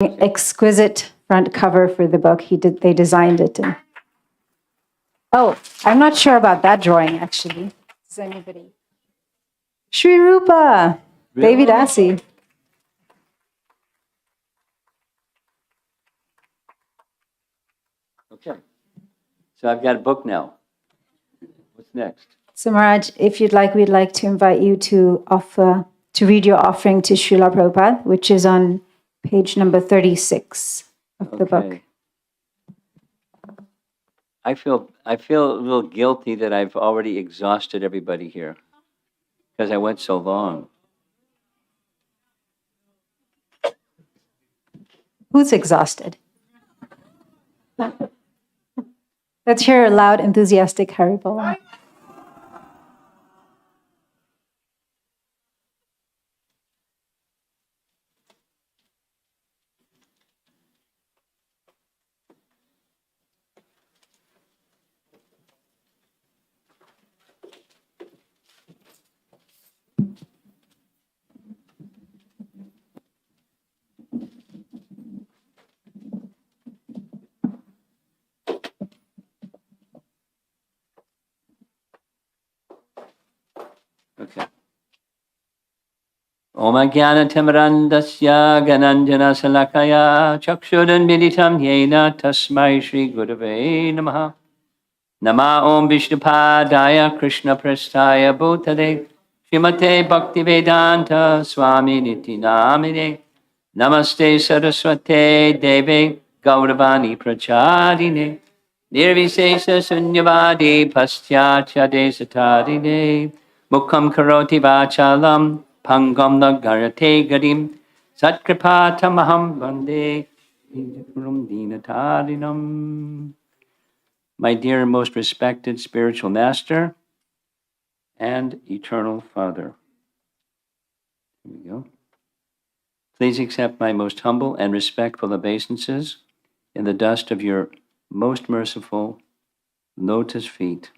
exquisite front cover for the book. They designed it. And, oh, I'm not sure about that drawing, actually. Does anybody? Sri Rupa, Really? Devi Dasi. Okay. So I've got a book now. What's next? So Maharaj, if you'd like, we'd like to invite you to read your offering to Srila Prabhupada, which is on page number 36 of the book. I feel a little guilty that I've already exhausted everybody here because I went so long. Who's exhausted? Let's hear a loud, enthusiastic Haribol. Okay. Om Ajnanatimrandasya Gananjana Salakaya Chakshudan Militam Yena Tasmai Shri Gurave Namaha Nama Om Vishnupadaya Krishna Prasthaya Bhutale Srimate Bhaktivedanta Swami Niti Namine Namaste Saraswate Deve Gauravani Prachadine Nirvisesa Sunyavadi Paschatya Desatadine Mukham Karoti Vachalam Pangam Nagarate Gadim Satkripatamaham Bande Gurum Dinatarinam. My dear and most respected spiritual master and eternal Father. Here we go. Please accept my most humble and respectful obeisances in the dust of your most merciful lotus feet.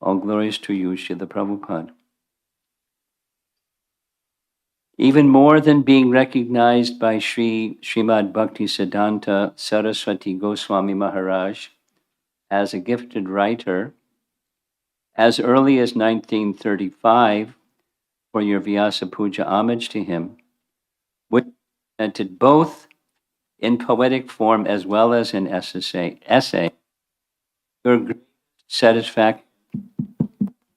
All glories to you, Srila Prabhupada. Even more than being recognized by Srimad Bhaktisiddhanta Saraswati Goswami Maharaj as a gifted writer, as early as 1935, for your Vyasa Puja homage to him, which presented both in poetic form as well as in essay, your great satisfaction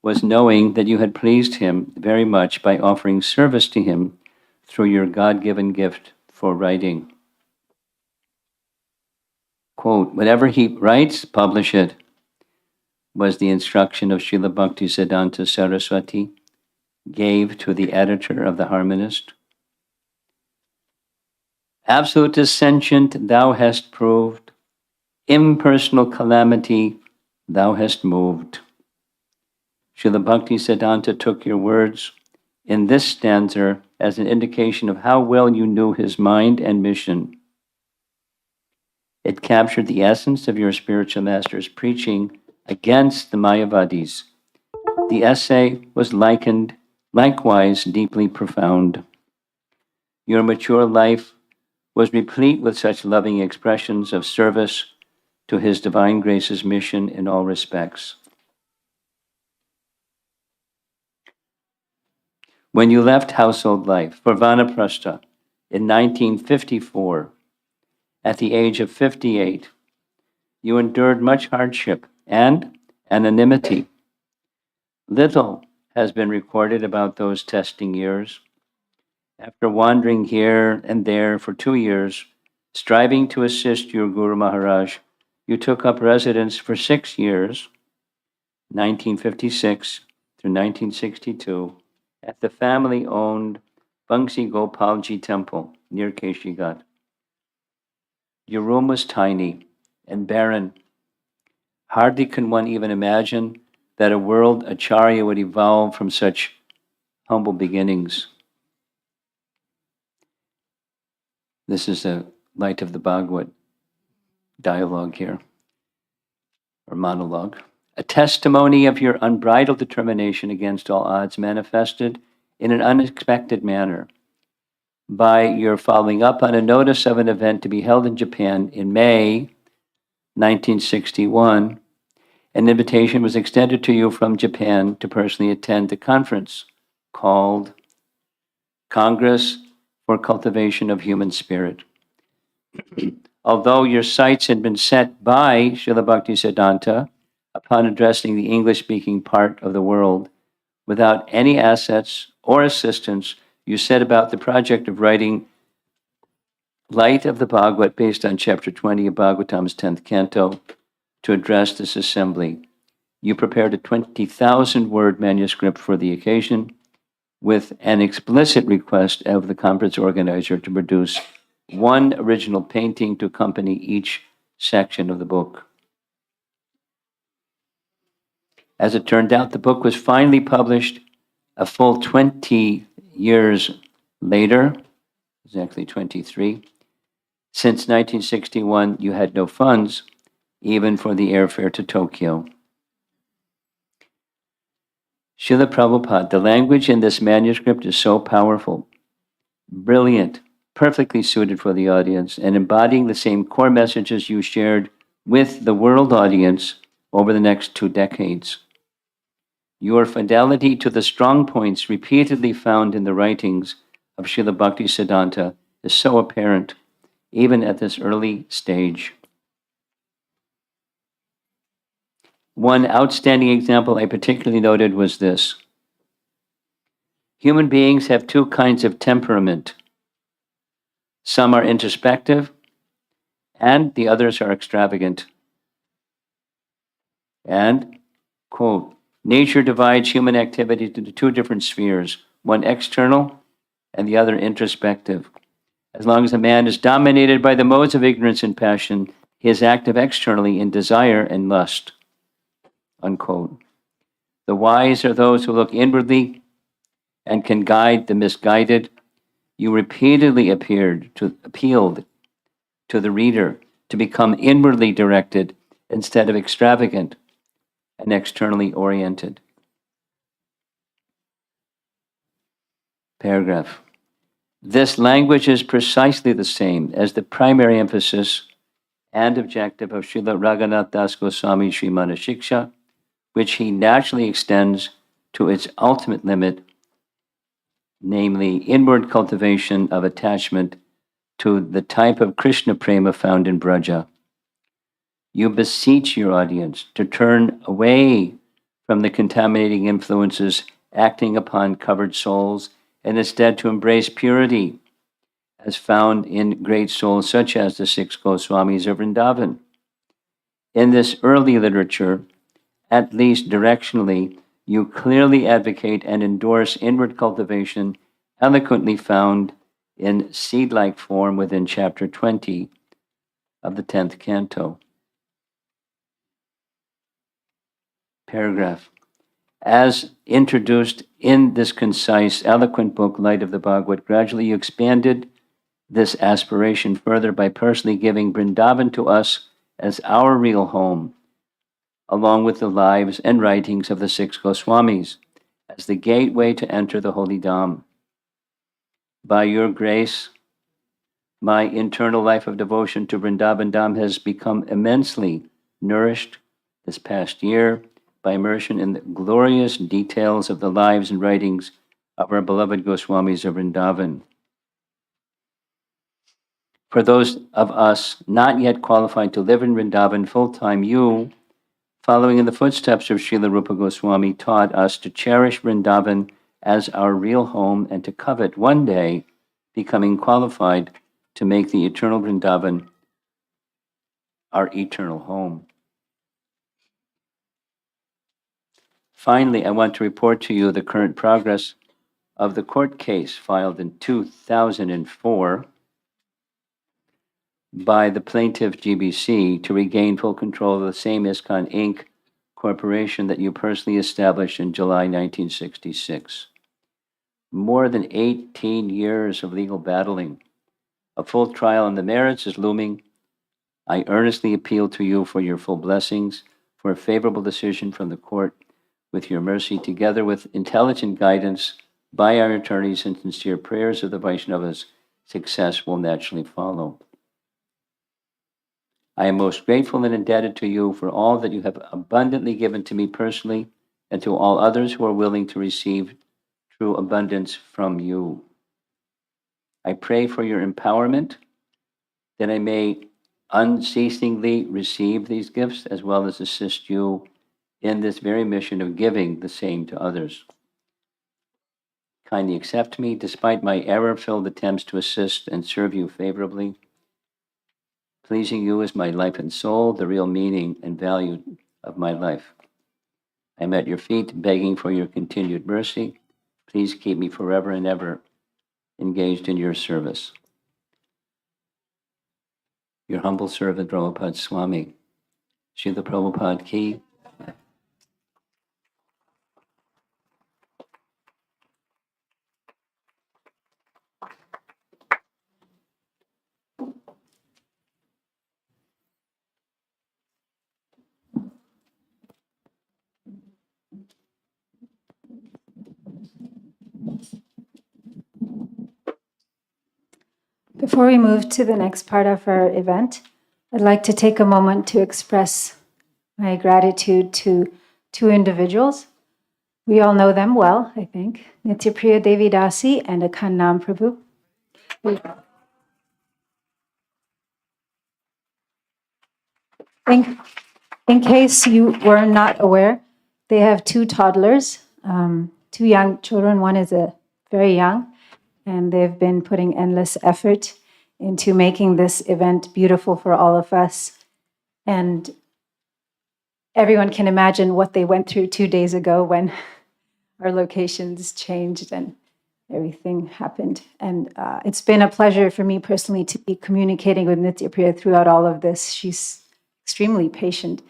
was knowing that you had pleased him very much by offering service to him through your God-given gift for writing. Quote, whatever he writes, publish it, was the instruction of Srila Bhaktisiddhanta Saraswati gave to the editor of the Harmonist. Absolute sentient thou hast proved, impersonal calamity thou hast moved. Srila Bhaktisiddhanta took your words in this stanza as an indication of how well you knew his mind and mission. It captured the essence of your spiritual master's preaching against the Mayavadis. The essay was likewise deeply profound. Your mature life was replete with such loving expressions of service to His Divine Grace's mission in all respects. When you left household life for Vanaprastha in 1954, at the age of 58, you endured much hardship and anonymity. Little has been recorded about those testing years. After wandering here and there for 2 years, striving to assist your Guru Maharaj, you took up residence for 6 years, 1956 through 1962, at the family-owned Bangsi Gopalji Temple near Keshigat. Your room was tiny and barren. Hardly can one even imagine that a world acharya would evolve from such humble beginnings. This is the light of the Bhagavad dialogue here, or monologue. A testimony of your unbridled determination against all odds manifested in an unexpected manner. by your following up on a notice of an event to be held in Japan in May 1961. An invitation was extended to you from Japan to personally attend the conference called Congress for Cultivation of Human Spirit. Although your sights had been set by Srila Bhaktisiddhanta upon addressing the English-speaking part of the world, without any assets or assistance, you set about the project of writing Light of the Bhagavad based on chapter 20 of Bhagavatam's 10th canto to address this assembly. You prepared a 20,000-word manuscript for the occasion with an explicit request of the conference organizer to produce one original painting to accompany each section of the book. As it turned out, the book was finally published a full 20 years later, exactly 23. Since 1961, you had no funds, even for the airfare to Tokyo. Srila Prabhupada, the language in this manuscript is so powerful, brilliant, perfectly suited for the audience, and embodying the same core messages you shared with the world audience over the next 2 decades. Your fidelity to the strong points repeatedly found in the writings of Srila Bhaktisiddhanta is so apparent, even at this early stage. One outstanding example I particularly noted was this. Human beings have 2 kinds of temperament. Some are introspective, and the others are extravagant. And, quote, nature divides human activity into 2 different spheres, one external and the other introspective. As long as a man is dominated by the modes of ignorance and passion, he is active externally in desire and lust, unquote. The wise are those who look inwardly and can guide the misguided. You repeatedly appealed to the reader to become inwardly directed instead of extravagant and externally oriented. Paragraph. This language is precisely the same as the primary emphasis and objective of Srila Raghunath Das Goswami Srimana Shiksha, which he naturally extends to its ultimate limit, namely inward cultivation of attachment to the type of Krishna prema found in Braja. You beseech your audience to turn away from the contaminating influences acting upon covered souls and instead to embrace purity as found in great souls such as the 6 Goswamis of Vrindavan. In this early literature, at least directionally, you clearly advocate and endorse inward cultivation eloquently found in seed-like form within chapter 20 of the 10th canto. Paragraph. As introduced in this concise, eloquent book, Light of the Bhagavad, gradually you expanded this aspiration further by personally giving Vrindavan to us as our real home, along with the lives and writings of the 6 Goswamis, as the gateway to enter the holy Dham. By your grace, my internal life of devotion to Vrindavan Dham has become immensely nourished this past year by immersion in the glorious details of the lives and writings of our beloved Goswamis of Vrindavan. For those of us not yet qualified to live in Vrindavan full-time, you, following in the footsteps of Srila Rupa Goswami, taught us to cherish Vrindavan as our real home and to covet one day becoming qualified to make the eternal Vrindavan our eternal home. Finally, I want to report to you the current progress of the court case filed in 2004 by the plaintiff GBC to regain full control of the same ISKCON Inc. corporation that you personally established in July 1966. More than 18 years of legal battling. A full trial on the merits is looming. I earnestly appeal to you for your full blessings, for a favorable decision from the court. With your mercy, together with intelligent guidance by our attorneys and sincere prayers of the Vaishnavas, success will naturally follow. I am most grateful and indebted to you for all that you have abundantly given to me personally and to all others who are willing to receive true abundance from you. I pray for your empowerment, that I may unceasingly receive these gifts as well as assist you in this very mission of giving the same to others. Kindly accept me despite my error-filled attempts to assist and serve you favorably. Pleasing you is my life and soul, the real meaning and value of my life. I'm at your feet begging for your continued mercy. Please keep me forever and ever engaged in your service. Your humble servant, Prabhupada Swami. Srila Prabhupada Ki. Before we move to the next part of our event, I'd like to take a moment to express my gratitude to two individuals. We all know them well, I think, Nityapriya Devi Dasi and Akhanam Prabhu. In case you were not aware, they have two toddlers, two young children. One is very young, and they've been putting endless effort into making this event beautiful for all of us. And everyone can imagine what they went through 2 days ago when our locations changed and everything happened. And it's been a pleasure for me personally to be communicating with Nityapriya throughout all of this. She's extremely patient.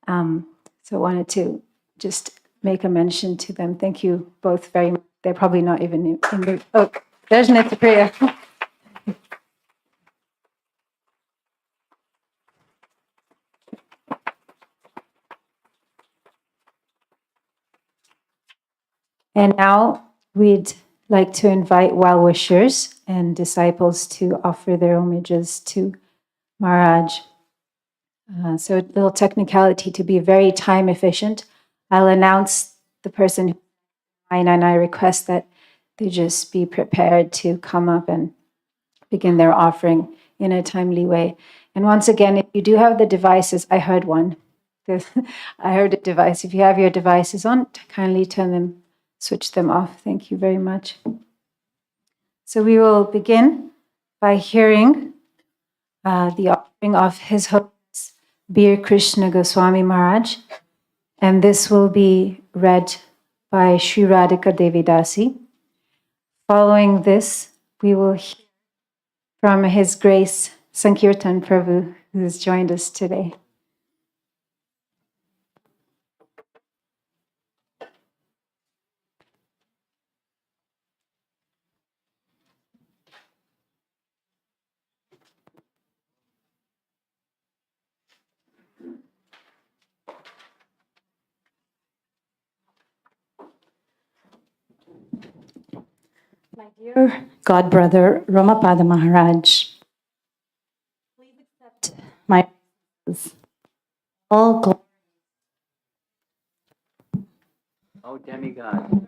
So I wanted to just make a mention to them. Thank you both very much. They're probably not even in the... Oh, there's Nityapriya. And now we'd like to invite well-wishers and disciples to offer their homages to Maharaj. So a little technicality to be very time efficient. I'll announce the person and I request that they just be prepared to come up and begin their offering in a timely way. And once again, if you do have the devices, I heard one. I heard a device. If you have your devices on, kindly switch them off. Thank you very much. So we will begin by hearing the offering of His Holiness Bir Krishna Goswami Maharaj, and this will be read by Sri Radhika Devi Dasi. Following this, we will hear from His Grace Sankirtan Prabhu, who has joined us today. My dear godbrother Ramapada Maharaj, please accept my all glory. Oh, demigod.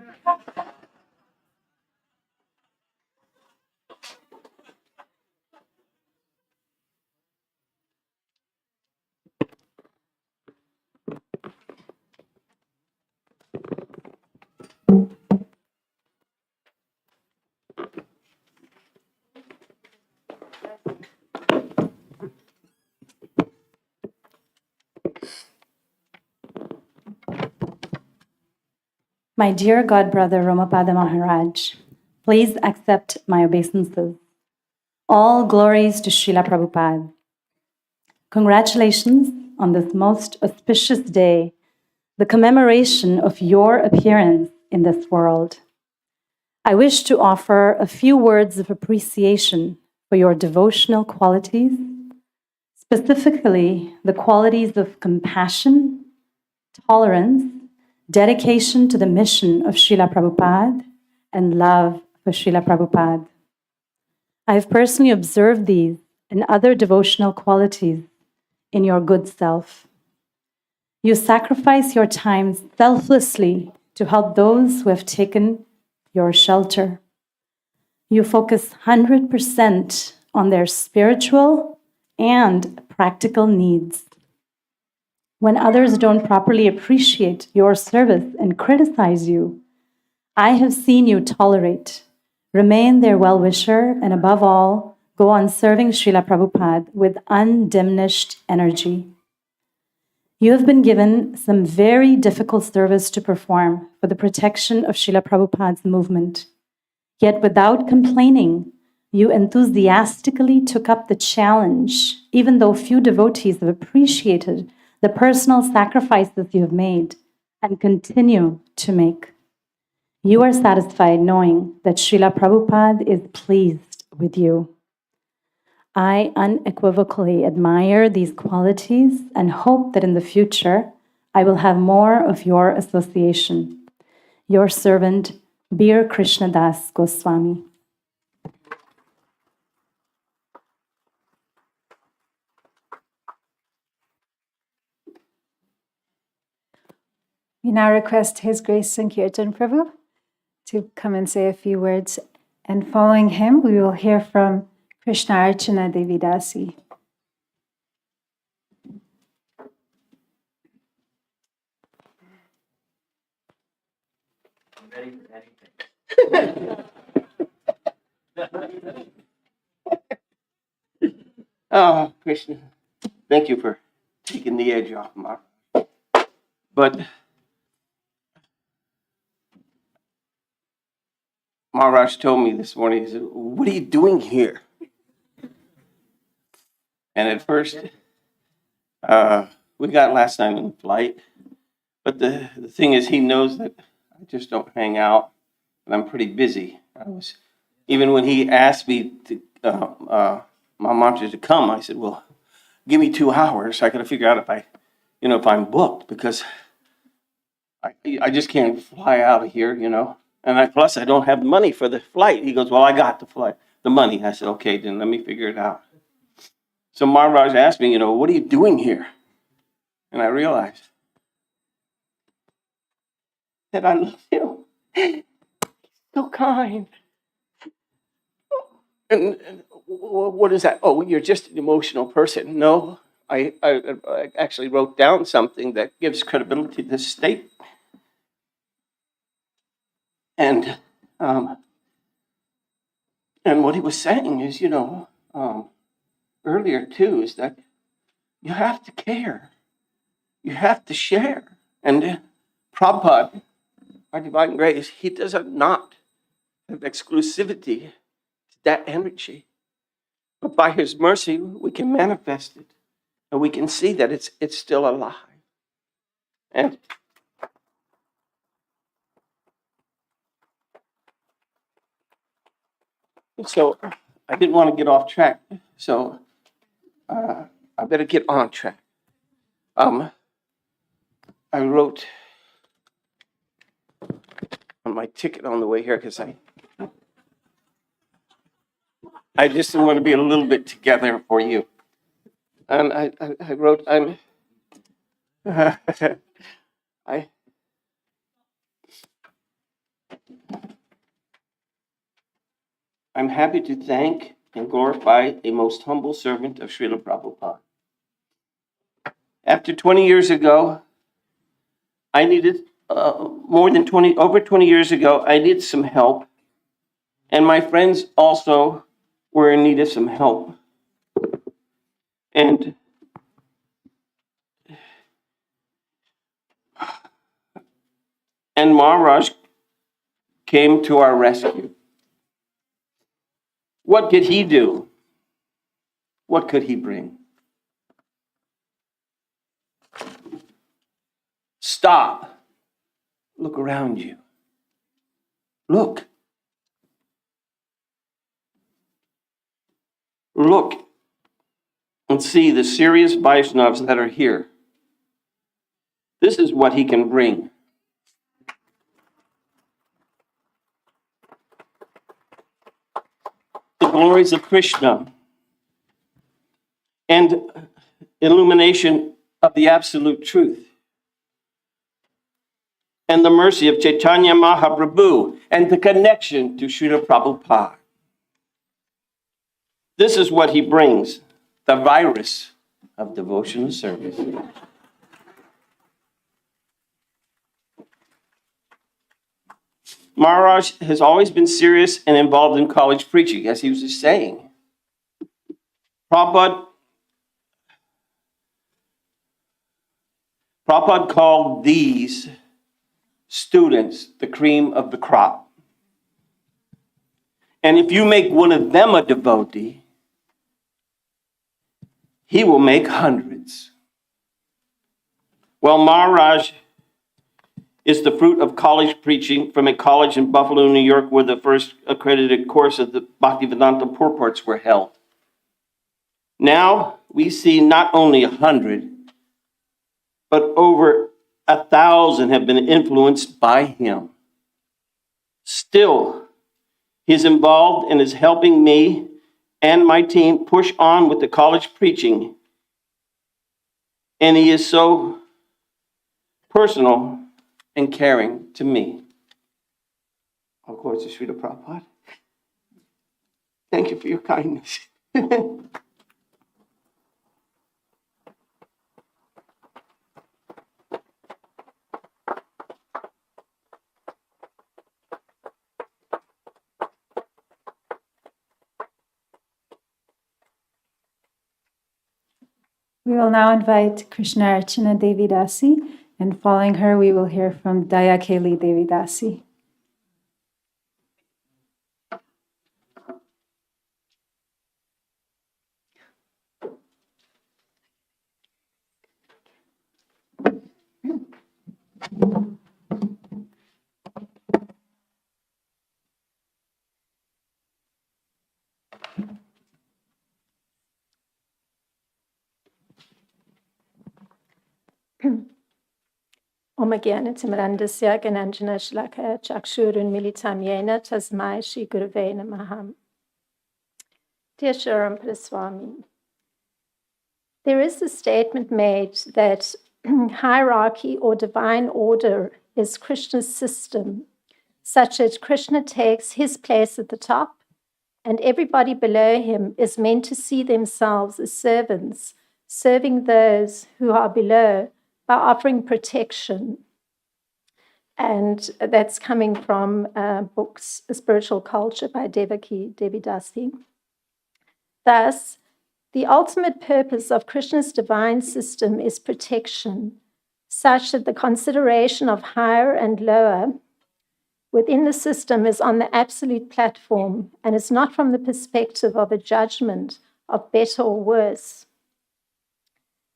My dear godbrother Ramapada Maharaj, please accept my obeisances. All glories to Srila Prabhupada. Congratulations on this most auspicious day, the commemoration of your appearance in this world. I wish to offer a few words of appreciation for your devotional qualities, specifically the qualities of compassion, tolerance, dedication to the mission of Srila Prabhupada, and love for Srila Prabhupada. I have personally observed these and other devotional qualities in your good self. You sacrifice your time selflessly to help those who have taken your shelter. You focus 100% on their spiritual and practical needs. When others don't properly appreciate your service and criticize you, I have seen you tolerate, remain their well-wisher, and above all, go on serving Srila Prabhupada with undiminished energy. You have been given some very difficult service to perform for the protection of Srila Prabhupada's movement. Yet without complaining, you enthusiastically took up the challenge, even though few devotees have appreciated the personal sacrifices you have made and continue to make. You are satisfied knowing that Srila Prabhupada is pleased with you. I unequivocally admire these qualities and hope that in the future I will have more of your association. Your servant, Bir Krishnadas Goswami. We now request His Grace Sankirtan Prabhu to come and say a few words. And following him, we will hear from Krishna Archana Devidasi. Oh, Krishna, thank you for taking the edge off, Mark. But Maharaj told me this morning, he said, "What are you doing here?" And at first, we got last night on the flight. But the thing is, he knows that I just don't hang out, and I'm pretty busy. Even when he asked me to, my mom to come, I said, "Well, give me 2 hours. I got to figure out if I'm booked, because I just can't fly out of here, And plus I don't have the money for the flight." He goes, "Well, I got the money." I said, "Okay, then let me figure it out." So Maharaj asked me, "What are you doing here?" And I realized that I love him. So kind. And what is that? "Oh, you're just an emotional person." No, I actually wrote down something that gives credibility to this statement. And what he was saying is, earlier too, is that you have to care. You have to share. And Prabhupada, our divine grace, he does not have exclusivity to that energy. But by his mercy, we can manifest it. And we can see that it's still alive. And so I didn't want to get off track. So I better get on track. I wrote on my ticket on the way here, because I just want to be a little bit together for you. And I wrote, I'm happy to thank and glorify a most humble servant of Srila Prabhupada. After 20 years ago, I needed over 20 years ago, I needed some help. And my friends also were in need of some help. And Maharaj came to our rescue. What did he do? What could he bring? Stop. Look around you. Look. Look and see the serious Vaishnavas that are here. This is what he can bring. glories of Krishna and illumination of the absolute truth, and the mercy of Chaitanya Mahaprabhu, and the connection to Srila Prabhupada. This is what he brings, the virus of devotional service. Maharaj has always been serious and involved in college preaching, as he was just saying. Prabhupada called these students the cream of the crop. And if you make one of them a devotee, he will make hundreds. Well, Maharaj is the fruit of college preaching from a college in Buffalo, New York, where the first accredited course of the Bhaktivedanta purports were held. Now we see not only 100, but over 1,000 have been influenced by him. Still, he's involved and is helping me and my team push on with the college preaching. And he is so personal and caring to me. Of course, Srila Prabhupada. Thank you for your kindness. We will now invite Krishna Archana Devi Dasi, and following her, we will hear from Dayakeli Devi Dasi. Om Jnanatimirandasya Gananjana Shlakaya Chakshurunmilitam Yena Tasmai Shri Gurave Namaha. Dear Shri Swami, there is a statement made that hierarchy or divine order is Krishna's system, such that Krishna takes his place at the top and everybody below him is meant to see themselves as servants, serving those who are below by offering protection. And that's coming from books, Spiritual Culture by Devaki Devi Dasi. Thus, the ultimate purpose of Krishna's divine system is protection, such that the consideration of higher and lower within the system is on the absolute platform and is not from the perspective of a judgment of better or worse.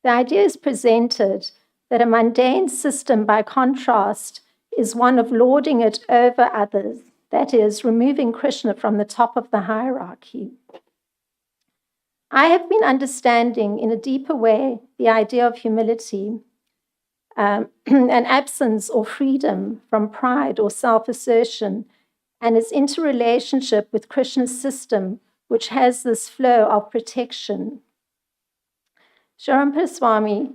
The idea is presented that a mundane system, by contrast, is one of lording it over others, that is, removing Krishna from the top of the hierarchy. I have been understanding in a deeper way the idea of humility, an absence or freedom from pride or self-assertion, and its interrelationship with Krishna's system, which has this flow of protection. Sharampa Swami,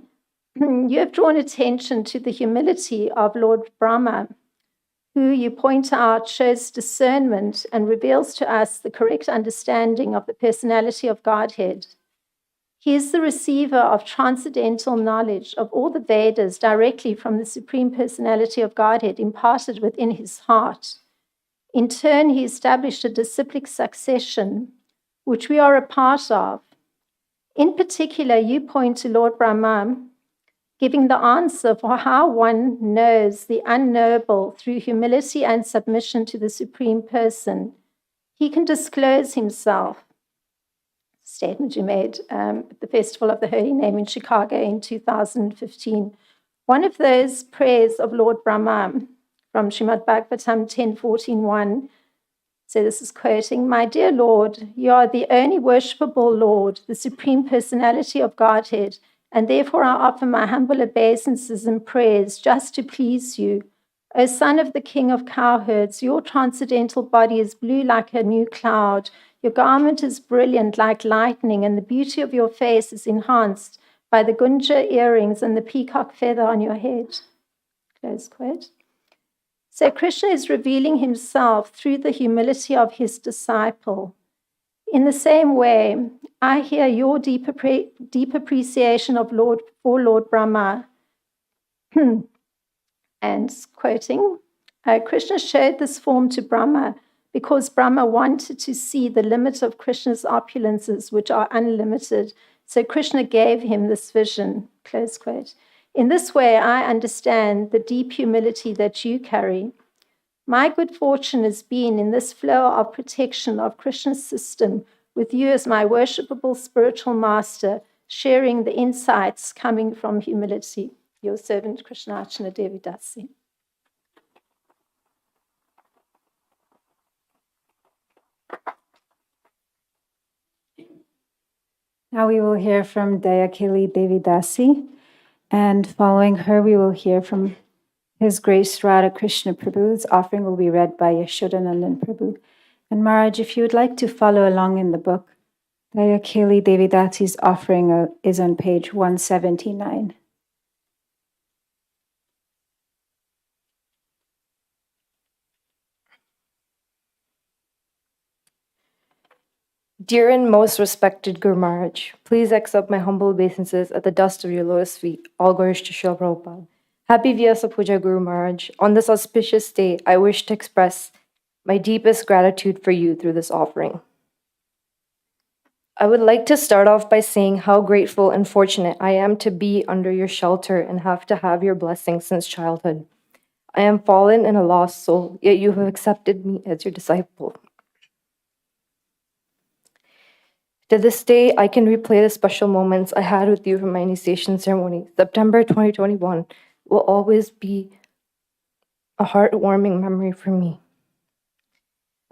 you have drawn attention to the humility of Lord Brahma, who you point out shows discernment and reveals to us the correct understanding of the personality of Godhead. He is the receiver of transcendental knowledge of all the Vedas directly from the Supreme Personality of Godhead imparted within his heart. In turn, he established a disciplic succession, which we are a part of. In particular, you point to Lord Brahma, giving the answer for how one knows the unknowable through humility and submission to the Supreme Person. He can disclose himself. Statement you made at the Festival of the Holy Name in Chicago in 2015. One of those prayers of Lord Brahma from Srimad Bhagavatam 10.14.1. So this is quoting, "My dear Lord, you are the only worshipable Lord, the Supreme Personality of Godhead, and therefore I offer my humble obeisances and prayers just to please you. O son of the king of cowherds, your transcendental body is blue like a new cloud. Your garment is brilliant like lightning, and the beauty of your face is enhanced by the gunja earrings and the peacock feather on your head. Close quote. So Krishna is revealing himself through the humility of his disciple. In the same way, I hear your deep appreciation of Lord Brahma. And quoting, Krishna showed this form to Brahma because Brahma wanted to see the limit of Krishna's opulences, which are unlimited. So Krishna gave him this vision, close quote. In this way, I understand the deep humility that you carry. My good fortune has been in this flow of protection of Krishna's system with you as my worshipable spiritual master, sharing the insights coming from humility. Your servant Krishnachana Devi Dasi. Now we will hear from Dayakili Devi Dasi, and following her we will hear from His Grace Radha Krishna Prabhu's offering will be read by Yashodanandan Prabhu. And Maharaj, if you would like to follow along in the book, Dayakili Devi Dasi's offering is on page 179. Dear and most respected Guru Maharaj, please accept my humble obeisances at the dust of your lotus feet. All glories to Srila Prabhupada. Happy Vyasa Puja, Guru Maharaj. On this auspicious day, I wish to express my deepest gratitude for you through this offering. I would like to start off by saying how grateful and fortunate I am to be under your shelter and have to have your blessings since childhood. I am fallen and a lost soul, yet you have accepted me as your disciple. To this day, I can replay the special moments I had with you from my initiation ceremony. September 2021 will always be a heartwarming memory for me.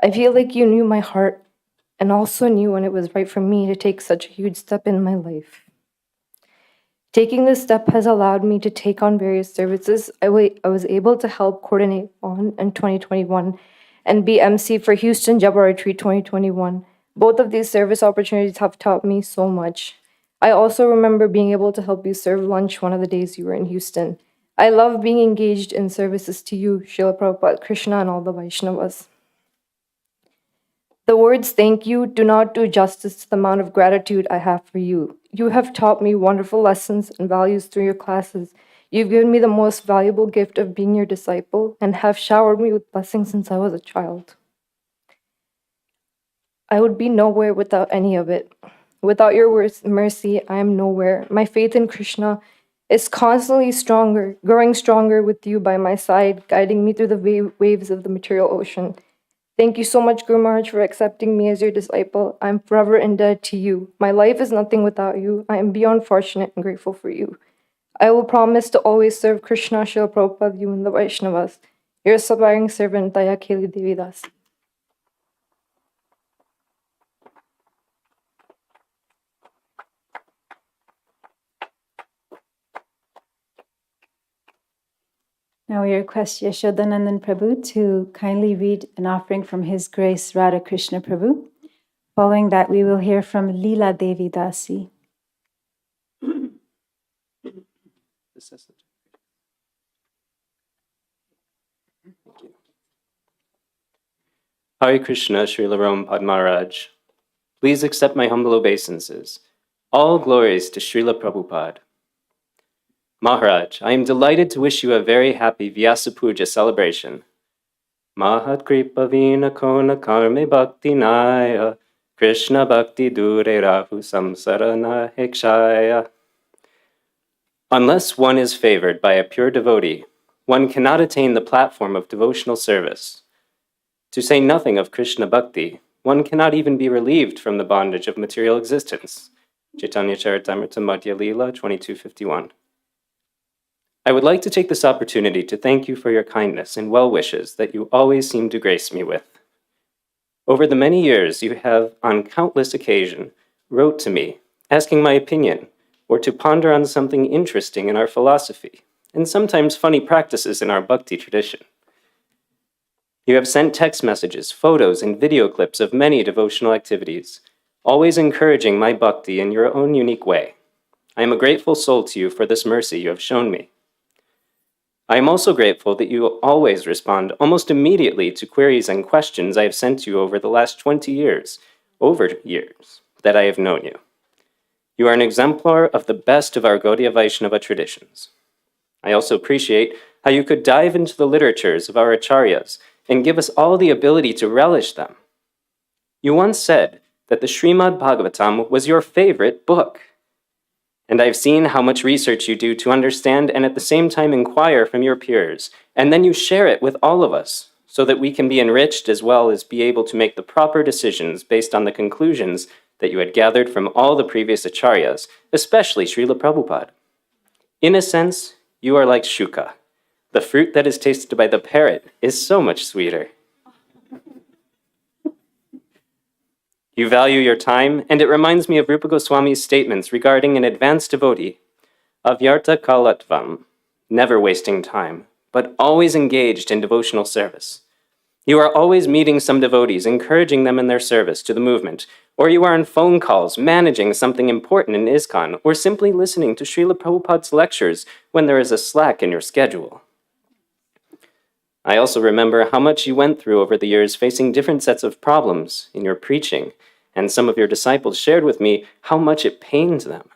I feel like you knew my heart and also knew when it was right for me to take such a huge step in my life. Taking this step has allowed me to take on various services I was able to help coordinate on in 2021 and be MC for Houston Jabbar Retreat 2021. Both of these service opportunities have taught me so much. I also remember being able to help you serve lunch one of the days you were in Houston. I love being engaged in services to you, Srila Prabhupada, Krishna, and all the Vaishnavas. The words thank you do not do justice to the amount of gratitude I have for you. You have taught me wonderful lessons and values through your classes. You've given me the most valuable gift of being your disciple and have showered me with blessings since I was a child. I would be nowhere without any of it. Without your mercy, I am nowhere. My faith in Krishna is constantly stronger, growing stronger with you by my side, guiding me through the waves of the material ocean. Thank you so much, Guru Maharaj, for accepting me as your disciple. I'm forever indebted to you. My life is nothing without you. I am beyond fortunate and grateful for you. I will promise to always serve Krishna, Srila Prabhupada, you and the Vaishnavas. Your aspiring servant, Dayakili Devi Dasi. Now we request Yashodanandan Prabhu to kindly read an offering from His Grace Radha Krishna Prabhu. Following that, we will hear from Leela Devi Dasi. Hare Krishna, Srila Prabhupada Maharaj. Please accept my humble obeisances. All glories to Srila Prabhupada. Maharaj, I am delighted to wish you a very happy Vyasa Puja celebration. Mahat Kripa Vina Kona Karme Bhakti Naya Krishna Bhakti Dure Rahu Samsarana Hekshaya. Unless one is favored by a pure devotee, one cannot attain the platform of devotional service. To say nothing of Krishna Bhakti, one cannot even be relieved from the bondage of material existence. Chaitanya Charitamrita Madhya Leela 2251. I would like to take this opportunity to thank you for your kindness and well wishes that you always seem to grace me with. Over the many years, you have, on countless occasions, wrote to me, asking my opinion, or to ponder on something interesting in our philosophy, and sometimes funny practices in our bhakti tradition. You have sent text messages, photos, and video clips of many devotional activities, always encouraging my bhakti in your own unique way. I am a grateful soul to you for this mercy you have shown me. I am also grateful that you always respond almost immediately to queries and questions I have sent you over the last 20 years, that I have known you. You are an exemplar of the best of our Gaudiya Vaishnava traditions. I also appreciate how you could dive into the literatures of our acharyas and give us all the ability to relish them. You once said that the Srimad Bhagavatam was your favorite book. And I've seen how much research you do to understand and at the same time inquire from your peers, and then you share it with all of us so that we can be enriched as well as be able to make the proper decisions based on the conclusions that you had gathered from all the previous acharyas, especially Srila Prabhupada. In a sense, you are like shuka. The fruit that is tasted by the parrot is so much sweeter. You value your time, and it reminds me of Rupa Goswami's statements regarding an advanced devotee, avyarta kalatvam, never wasting time, but always engaged in devotional service. You are always meeting some devotees, encouraging them in their service to the movement, or you are on phone calls, managing something important in ISKCON, or simply listening to Srila Prabhupada's lectures when there is a slack in your schedule. I also remember how much you went through over the years facing different sets of problems in your preaching, and some of your disciples shared with me how much it pained them.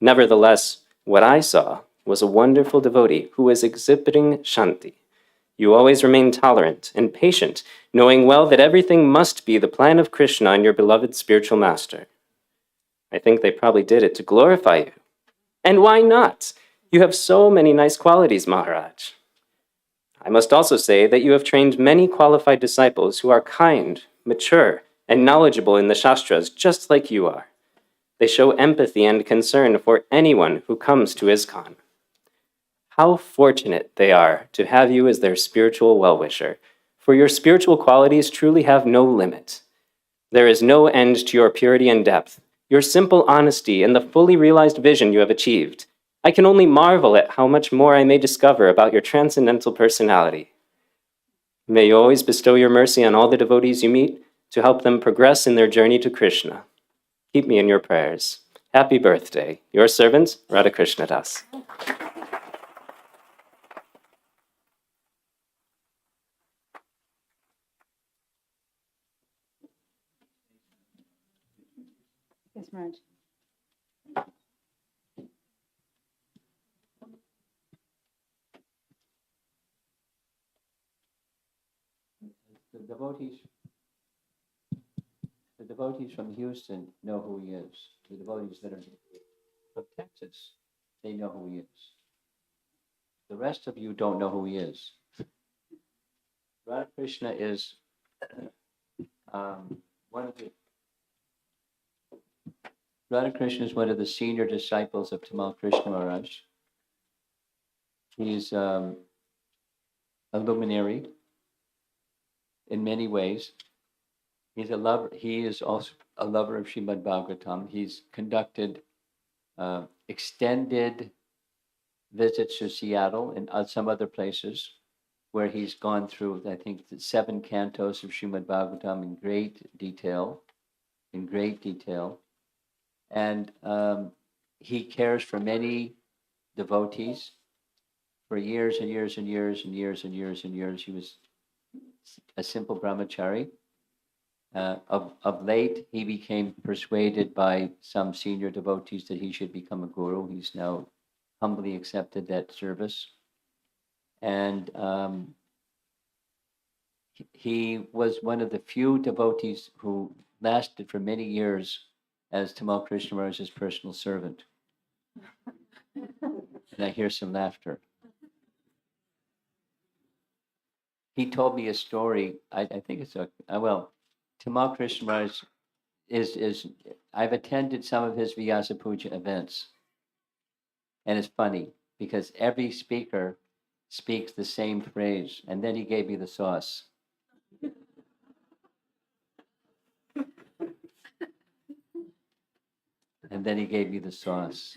Nevertheless, what I saw was a wonderful devotee who was exhibiting Shanti. You always remain tolerant and patient, knowing well that everything must be the plan of Krishna and your beloved spiritual master. I think they probably did it to glorify you. And why not? You have so many nice qualities, Maharaj. I must also say that you have trained many qualified disciples who are kind, mature, and knowledgeable in the Shastras just like you are. They show empathy and concern for anyone who comes to ISKCON. How fortunate they are to have you as their spiritual well-wisher, for your spiritual qualities truly have no limit. There is no end to your purity and depth, your simple honesty, and the fully realized vision you have achieved. I can only marvel at how much more I may discover about your transcendental personality. May you always bestow your mercy on all the devotees you meet to help them progress in their journey to Krishna. Keep me in your prayers. Happy birthday. Your servant, Radhakrishna Das. Yes, Marge. The devotees from Houston know who he is. The devotees that are from Texas, they know who he is. The rest of you don't know who he is. Radhakrishna is one of the Radhakrishna is one of the senior disciples of Tamal Krishna Maharaj. He's a luminary in many ways. He's a lover. He is also a lover of Srimad Bhagavatam. He's conducted extended visits to Seattle and some other places where he's gone through, I think, the 7 cantos of Srimad Bhagavatam in great detail. And he cares for many devotees for years and years and years and years and years and years. He was a simple brahmachari. Of late, he became persuaded by some senior devotees that he should become a guru. He's now humbly accepted that service. And he was one of the few devotees who lasted for many years as Tamal Krishna Maharaj's personal servant. And I hear some laughter. He told me a story. I think it's Tamal Krishna Maharaj is I've attended some of his Vyasa Puja events. And it's funny because every speaker speaks the same phrase, and then he gave me the sauce. And then he gave me the sauce.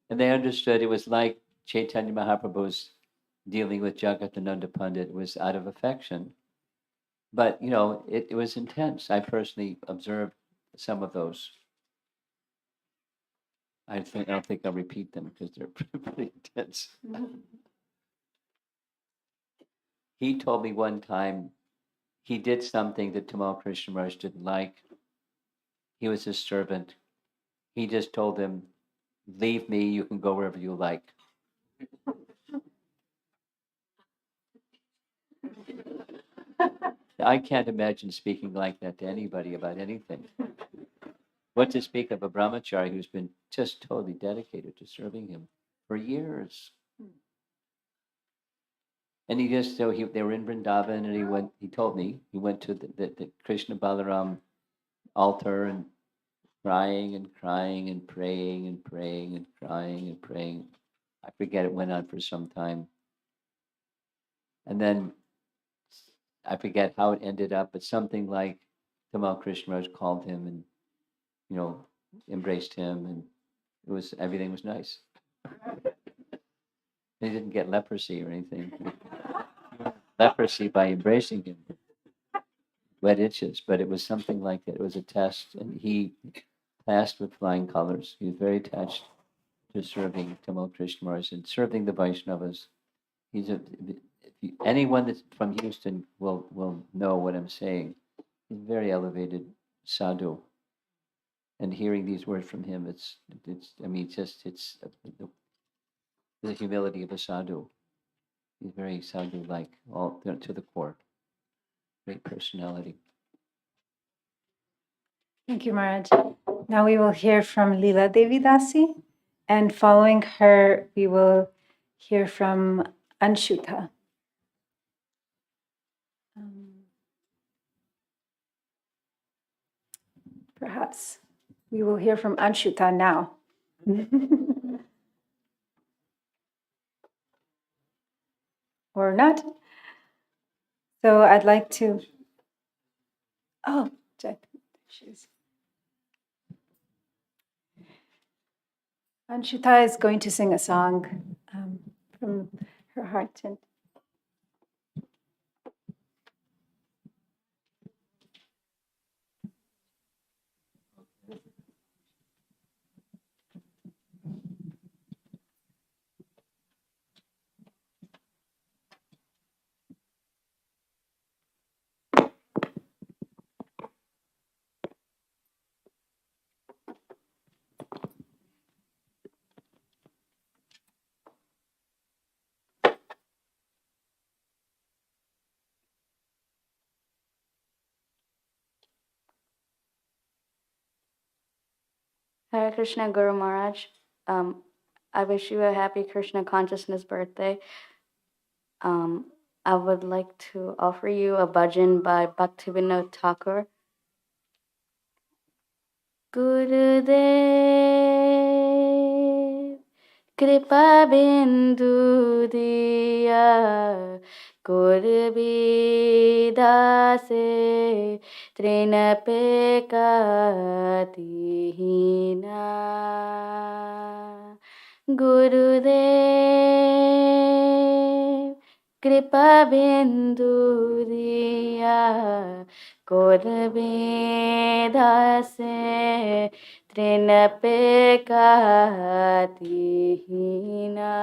And they understood it was like Chaitanya Mahaprabhu's dealing with Jagatananda Pandit was out of affection. But, it was intense. I personally observed some of those. I don't think I'll repeat them because they're pretty intense. He told me one time he did something that Tamal Krishna Maharaj didn't like. He was his servant. He just told him, "Leave me, you can go wherever you like." I can't imagine speaking like that to anybody about anything. What to speak of a brahmachari who's been just totally dedicated to serving him for years. And they were in Vrindavan, and he told me, he went to the Krishna Balaram altar and crying and crying and praying and praying and crying and praying. I forget, it went on for some time. And then I forget how it ended up, but something like Tamal Krishna Maharaj called him and, embraced him, and everything was nice. He didn't get leprosy or anything. Leprosy by embracing him. Wet itches, but it was something like that. It was a test, and he passed with flying colors. He was very attached to serving Tamal Krishna Maharaj and serving the Vaishnavas. Anyone that's from Houston will know what I'm saying. He's a very elevated sadhu, and hearing these words from him, it's the humility of a sadhu. He's very sadhu-like, all to the core. Great personality. Thank you, Maharaj. Now we will hear from Leela Devi Dasi, and following her, we will hear from Anshuta. Perhaps we will hear from Anshuta now. Or not. So I'd like to. Oh, Jack. Anshuta is going to sing a song from her heart. And Hare Krishna Guru Maharaj. I wish you a happy Krishna consciousness birthday. I would like to offer you a bhajan by Bhaktivinoda Thakur. Gurudev Kripa Bindu Diya Gurvidase Trinapekatihina Gurudev Kripa Bindu Diya Gurvidase Trinapekatihina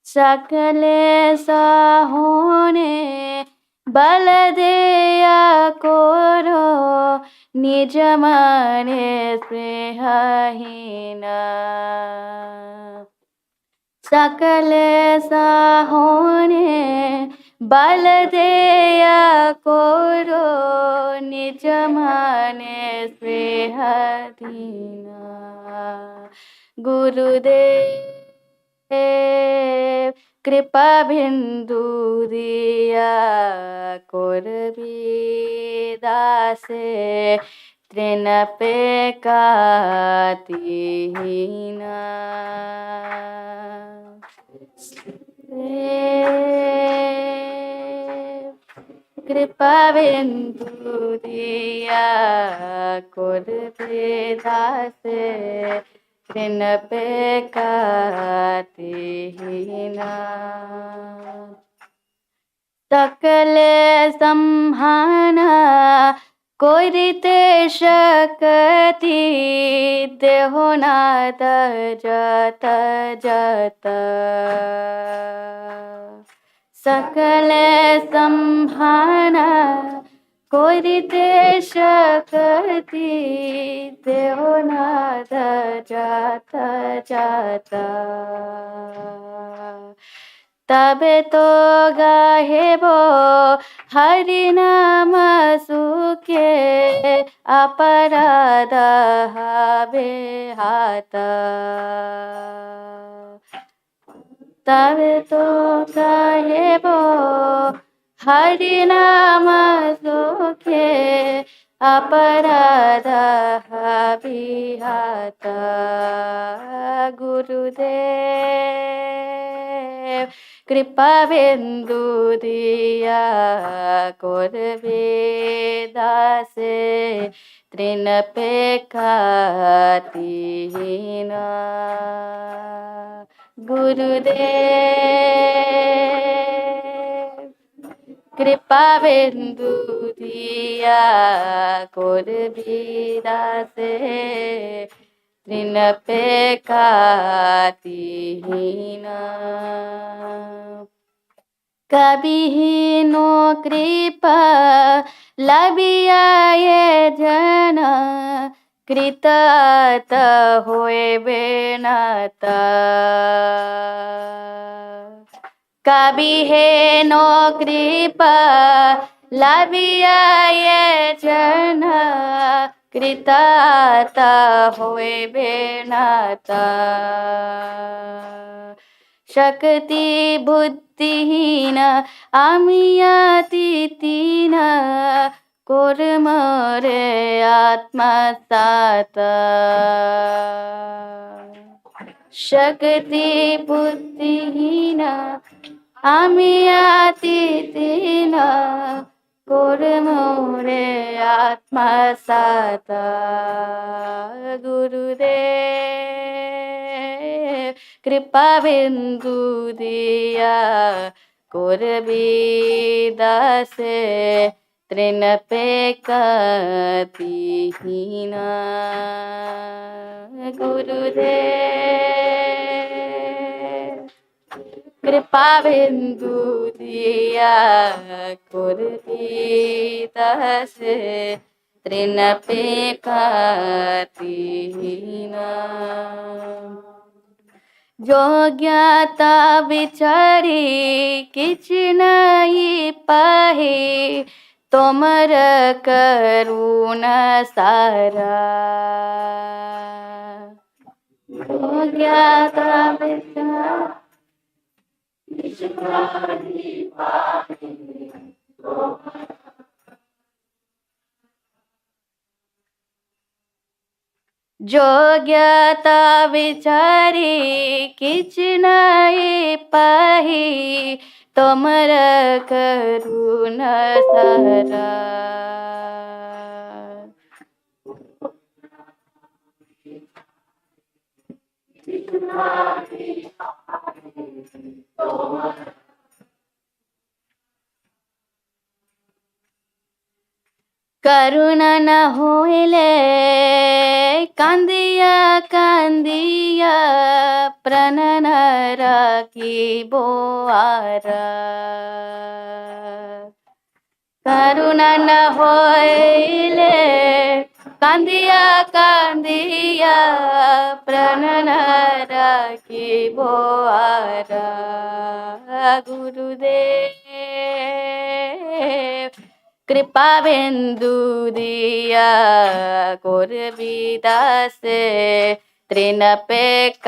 Sakale Sahone Baladeya Koro Nijamane Prehahina Sakale Sahone Baladeya Koro Nijamane Svehadina Gurudev Kripa Bindu Diya Korvi Dase Trinapekatihina Kripa Bindu Diya Korvi Dase तृणपेकातिहीना सकल संहाना कोरिते शकति देहोनाथ जत जत सकल संहाना कोरिते शकति देहोनाथ जत जत तबे तो गाहेबो हरि नाम सुखे अपराध हाबे हात तबे तो गाहेबो हरि नाम सुखे अपराध हाबे हात गुरुदेव कृपा बिंदु दिया करबे दासे तृण पेखातिहीना गुरुदेव कृपा बिंदु दिया करबे दासे तृण पेखातिहीना कबिहीनो कृपा लबिया ये जन कृतात होए बेनत कबिहीनो कृपा लबिया ये जन कृतात होए बेनत शक्ति बुद्धिहीन आमियातीतीन कोरमरे आत्मसात शक्ति बुद्धिहीन आमियातीतीन कोरमरे आत्मसात गुरुदेव कृपा बिंदु दिया करबे दासे तृण पेकातिहीना गुरुदेव कृपा बिंदु दिया करबे दासे तृण पेकातिहीना जो ज्ञाता विचारी किछ नहीं पाहे तोमर करुणा सारा जो ज्ञाता विचारी किछ नहीं पाहे जो ज्ञाता विचारी किछ नहीं पाही तोमर करुणा सारा करुणा न होइले कांदिया कांदिया प्राण न राखी बोआरा करुणा न होइले कांदिया कांदिया प्राण न राखी बोआरा गुरुदेव कृपा बिंदु दिया करबे दासे तृण पेकातिहीना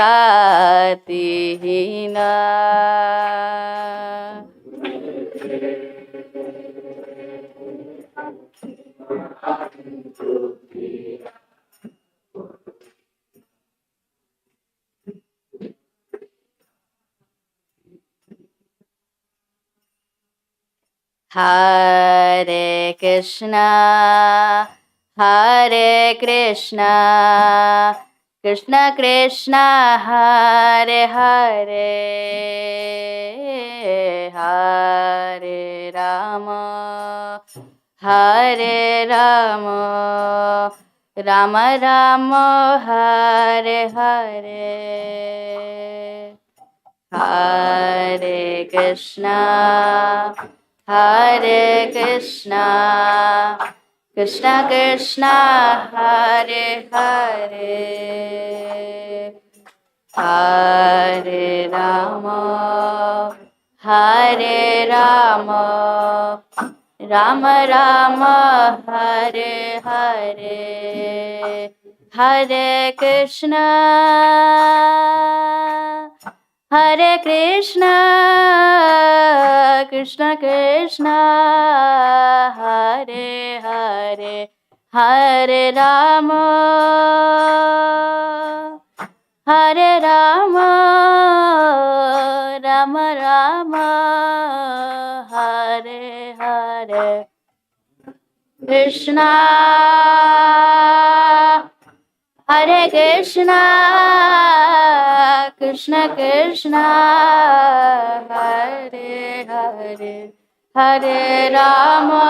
हरे Krishna Krishna Krishna Hare Hare Hare Rama Hare Rama Rama Rama Hare Hare Hare Krishna Hare Krishna Krishna Krishna Hare Hare Hare Rama Hare Rama Rama Rama Hare Hare Hare Krishna Hare Krishna Krishna Krishna Hare Hare Hare Rama Hare Rama Rama Rama Hare Hare Krishna Hare Krishna Krishna Krishna Hare Hare Hare Rama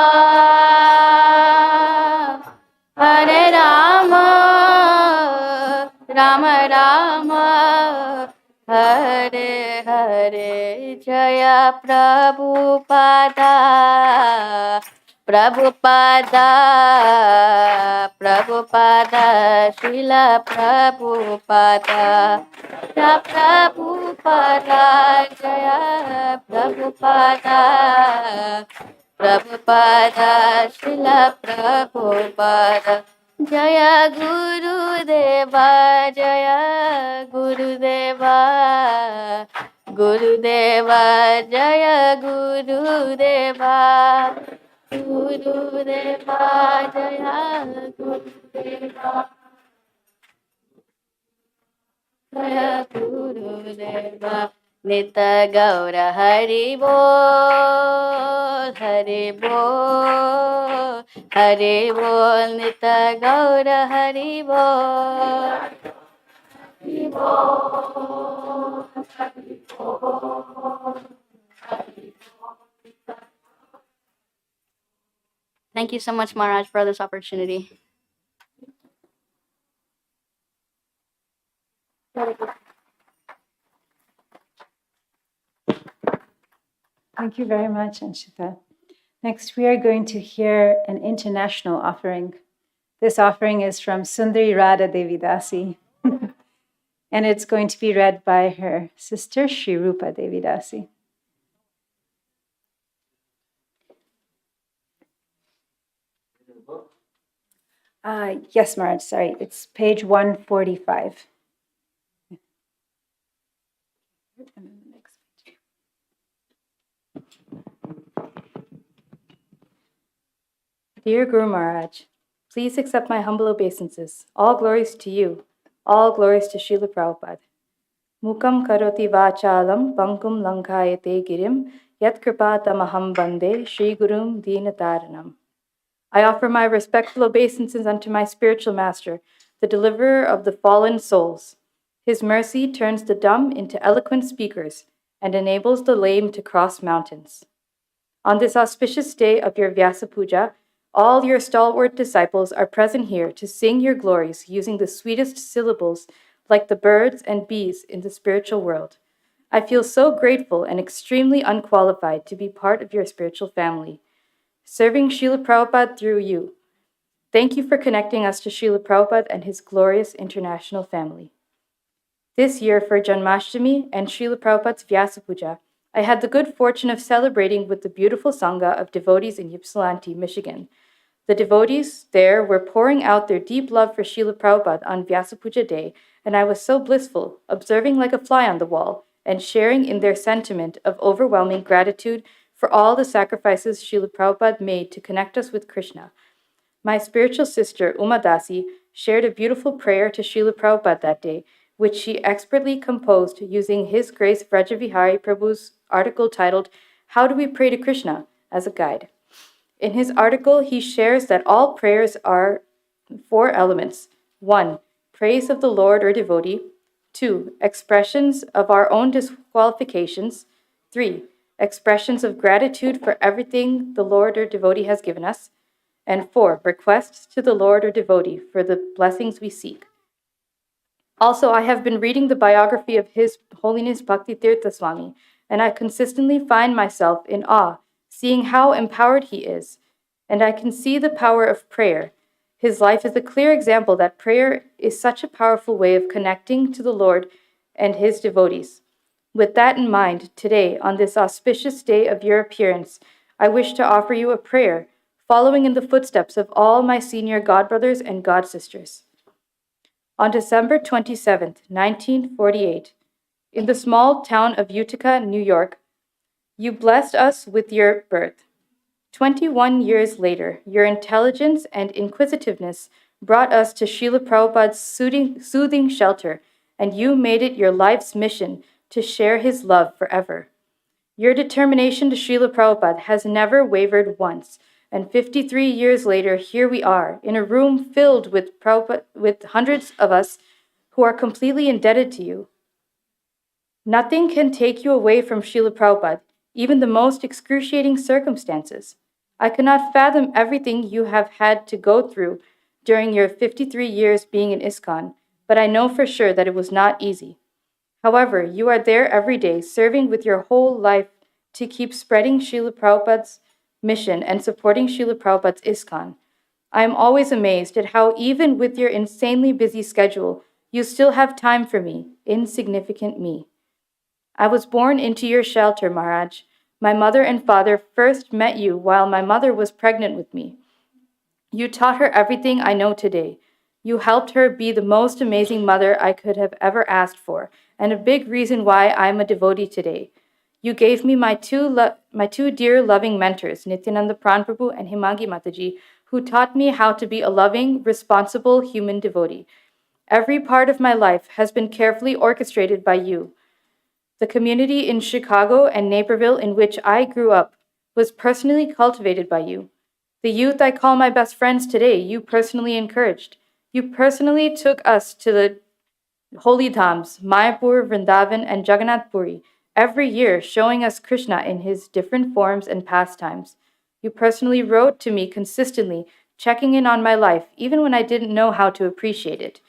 Hare Rama Rama Rama Hare Hare Jaya Prabhupada Prabhupada Prabhupada Srila Prabhupada Jaya Prabhupada Jaya Prabhupada Prabhupada Srila Prabhupada Jaya Guru Deva Jaya Guru Deva Guru Deva Jaya Guru Deva Guru Deva Jaya Guru Deva Jaya Guru Deva Nita Gaura Hari Bol Hari Bol Hari Bol Nita Gaura Hari Bol Hari Bol Hari Bol. Thank you so much, Maharaj, for this opportunity. Thank you very much, Anshita. Next, we are going to hear an international offering. This offering is from Sundari Radha Devidasi, and it's going to be read by her sister, Sri Rupa Devidasi. Yes, Maharaj, sorry. It's page 145. And then the next page. Dear Guru Maharaj, please accept my humble obeisances. All glories to you. All glories to Srila Prabhupada. Mukam karoti vachalam pankum lankayate girim yat kripatamaham bande Shri Gurum Dinataranam. I offer my respectful obeisances unto my spiritual master, the deliverer of the fallen souls. His mercy turns the dumb into eloquent speakers and enables the lame to cross mountains. On this auspicious day of your Vyasa Puja, all your stalwart disciples are present here to sing your glories using the sweetest syllables like the birds and bees in the spiritual world. I feel so grateful and extremely unqualified to be part of your spiritual family, serving Srila Prabhupada through you. Thank you for connecting us to Srila Prabhupada and his glorious international family. This year for Janmashtami and Srila Prabhupada's Vyasa Puja, I had the good fortune of celebrating with the beautiful Sangha of devotees in Ypsilanti, Michigan. The devotees there were pouring out their deep love for Srila Prabhupada on Vyasa Puja Day, and I was so blissful, observing like a fly on the wall, and sharing in their sentiment of overwhelming gratitude for all the sacrifices Srila Prabhupada made to connect us with Krishna. My spiritual sister, Uma Dasi, shared a beautiful prayer to Srila Prabhupada that day, which she expertly composed using His Grace Vrajavihari Prabhu's article titled, How Do We Pray to Krishna?, as a guide. In his article, he shares that all prayers are 4 elements. 1. praise of the Lord or devotee. 2. Expressions of our own disqualifications. 3. Expressions of gratitude for everything the Lord or devotee has given us. And 4. Requests to the Lord or devotee for the blessings we seek. Also, I have been reading the biography of His Holiness Bhakti Tirtha Swami, and I consistently find myself in awe, seeing how empowered he is. And I can see the power of prayer. His life is a clear example that prayer is such a powerful way of connecting to the Lord and His devotees. With that in mind, today, on this auspicious day of your appearance, I wish to offer you a prayer, following in the footsteps of all my senior godbrothers and godsisters. On December 27, 1948, in the small town of Utica, New York, you blessed us with your birth. 21 years later, your intelligence and inquisitiveness brought us to Srila Prabhupada's soothing shelter, and you made it your life's mission to share his love forever. Your determination to Srila Prabhupada has never wavered once, and 53 years later, here we are, in a room filled with hundreds of us who are completely indebted to you. Nothing can take you away from Srila Prabhupada, even the most excruciating circumstances. I cannot fathom everything you have had to go through during your 53 years being in ISKCON, but I know for sure that it was not easy. However, you are there every day, serving with your whole life to keep spreading Srila Prabhupada's mission and supporting Srila Prabhupada's ISKCON. I am always amazed at how, even with your insanely busy schedule, you still have time for me, insignificant me. I was born into your shelter, Maharaj. My mother and father first met you while my mother was pregnant with me. You taught her everything I know today. You helped her be the most amazing mother I could have ever asked for, and a big reason why I am a devotee today. You gave me my two dear loving mentors, Nityananda Pranprabhu and Himangi Mataji, who taught me how to be a loving, responsible human devotee. Every part of my life has been carefully orchestrated by you. The community in Chicago and Naperville in which I grew up was personally cultivated by you. The youth I call my best friends today, you personally encouraged. You personally took us to the holy dhams, Mayapur, Vrindavan, and Jagannath Puri, every year showing us Krishna in his different forms and pastimes. You personally wrote to me consistently, checking in on my life, even when I didn't know how to appreciate it.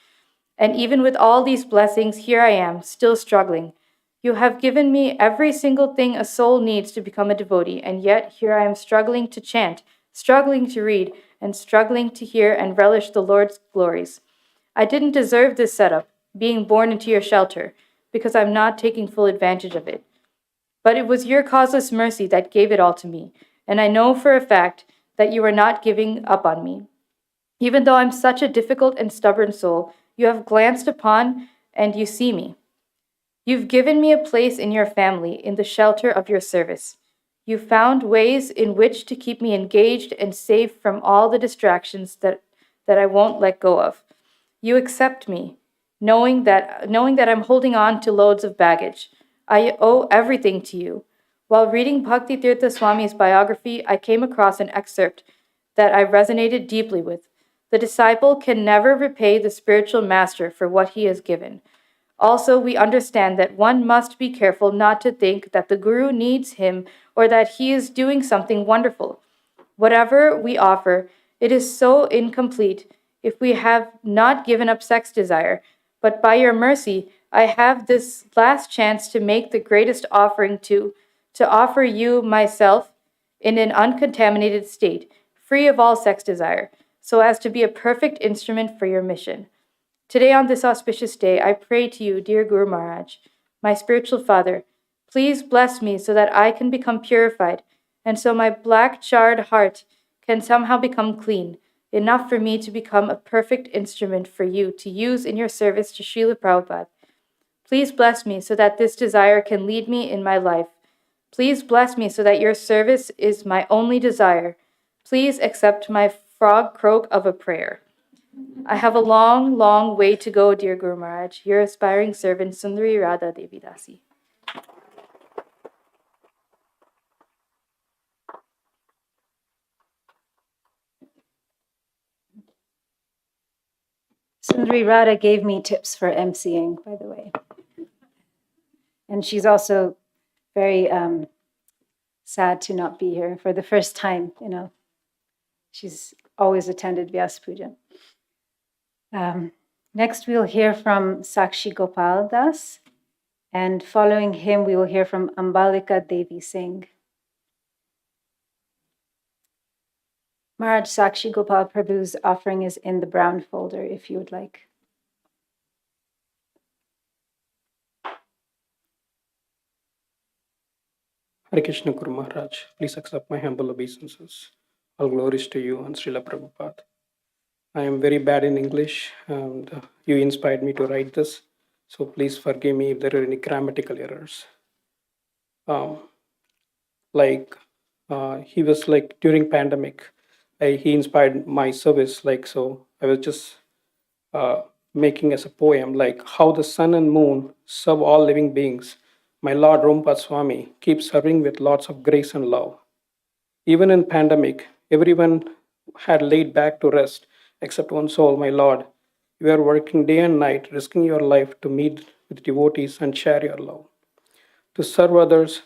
And even with all these blessings, here I am, still struggling. You have given me every single thing a soul needs to become a devotee, and yet here I am struggling to chant, struggling to read, and struggling to hear and relish the Lord's glories. I didn't deserve this setup, being born into your shelter, because I'm not taking full advantage of it. But it was your causeless mercy that gave it all to me, and I know for a fact that you are not giving up on me. Even though I'm such a difficult and stubborn soul, you have glanced upon and you see me. You've given me a place in your family, in the shelter of your service. You found ways in which to keep me engaged and safe from all the distractions that I won't let go of. You accept me, knowing that I'm holding on to loads of baggage. I owe everything to you. While reading Bhakti Tirtha Swami's biography, I came across an excerpt that I resonated deeply with. The disciple can never repay the spiritual master for what he has given. Also, we understand that one must be careful not to think that the Guru needs him or that he is doing something wonderful. Whatever we offer, it is so incomplete if we have not given up sex desire. But by your mercy, I have this last chance to make the greatest offering to offer you myself in an uncontaminated state, free of all sex desire, so as to be a perfect instrument for your mission. Today, on this auspicious day, I pray to you, dear Guru Maharaj, my spiritual father, please bless me so that I can become purified, and so my black charred heart can somehow become clean, enough for me to become a perfect instrument for you to use in your service to Srila Prabhupada. Please bless me so that this desire can lead me in my life. Please bless me so that your service is my only desire. Please accept my frog croak of a prayer. I have a long, long way to go, dear Guru Maharaj, your aspiring servant, Sundari Radha Devi Dasi. Sundari Radha gave me tips for emceeing, by the way. And she's also very sad to not be here for the first time, you know. She's always attended Vyasa Puja. Next, we'll hear from Sakshi Gopal Das, and following him, we will hear from Ambalika Devi Singh. Maharaj, Sakshi Gopal Prabhu's offering is in the brown folder if you would like. Hare Krishna Guru Maharaj, please accept my humble obeisances. All glories to you and Srila Prabhupada. I am very bad in English and you inspired me to write this. So please forgive me if there are any grammatical errors. He was like during pandemic, he inspired my service. So I was just making as a poem, like how the sun and moon serve all living beings. My Lord Rompa Swami keeps serving with lots of grace and love. Even in pandemic, everyone had laid back to rest except one soul, my Lord. You are working day and night, risking your life to meet with devotees and share your love. To serve others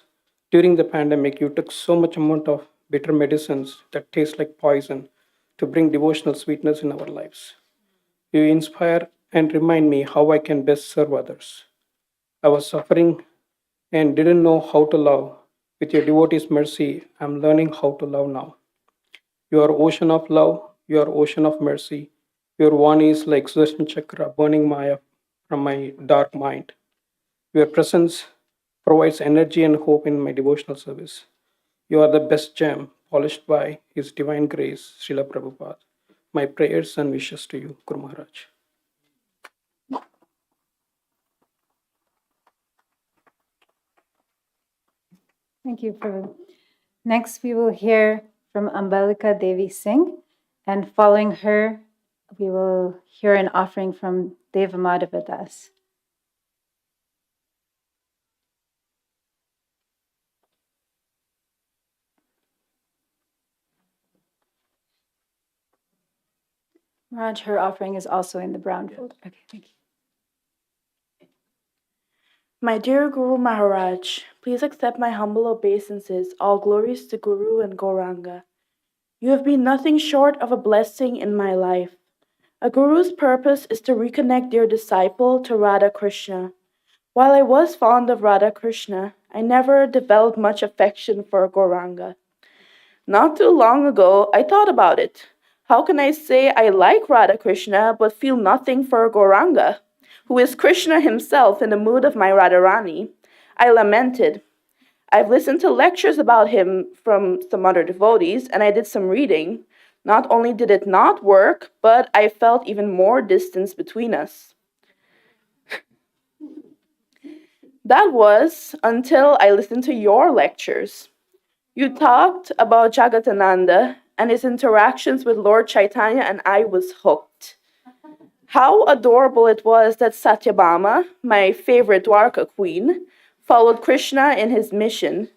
during the pandemic, you took so much amount of bitter medicines that taste like poison to bring devotional sweetness in our lives. You inspire and remind me how I can best serve others. I was suffering and didn't know how to love. With your devotee's mercy, I'm learning how to love now. You are ocean of love, you are ocean of mercy. Your one is like Sudarshan Chakra burning Maya from my dark mind. Your presence provides energy and hope in my devotional service. You are the best gem, polished by His divine grace, Srila Prabhupada. My prayers and wishes to you, Guru Maharaj. Thank you, Prabhu. Next, we will hear from Ambalika Devi Singh, and following her, we will hear an offering from Devamadava Das. Maharaj, her offering is also in the brown folder. Okay, thank you. My dear Guru Maharaj, please accept my humble obeisances. All glories to Guru and Gauranga. You have been nothing short of a blessing in my life. A Guru's purpose is to reconnect dear disciple to Radha Krishna. While I was fond of Radha Krishna, I never developed much affection for Gauranga. Not too long ago, I thought about it. How can I say I like Radha Krishna but feel nothing for Gauranga, who is Krishna himself in the mood of my Radharani? I lamented. I've listened to lectures about him from some other devotees, and I did some reading. Not only did it not work, but I felt even more distance between us. That was until I listened to your lectures. You talked about Jagatananda and his interactions with Lord Chaitanya, and I was hooked. How adorable it was that Satyabhama, my favorite Dwarka queen, followed Krishna in his mission.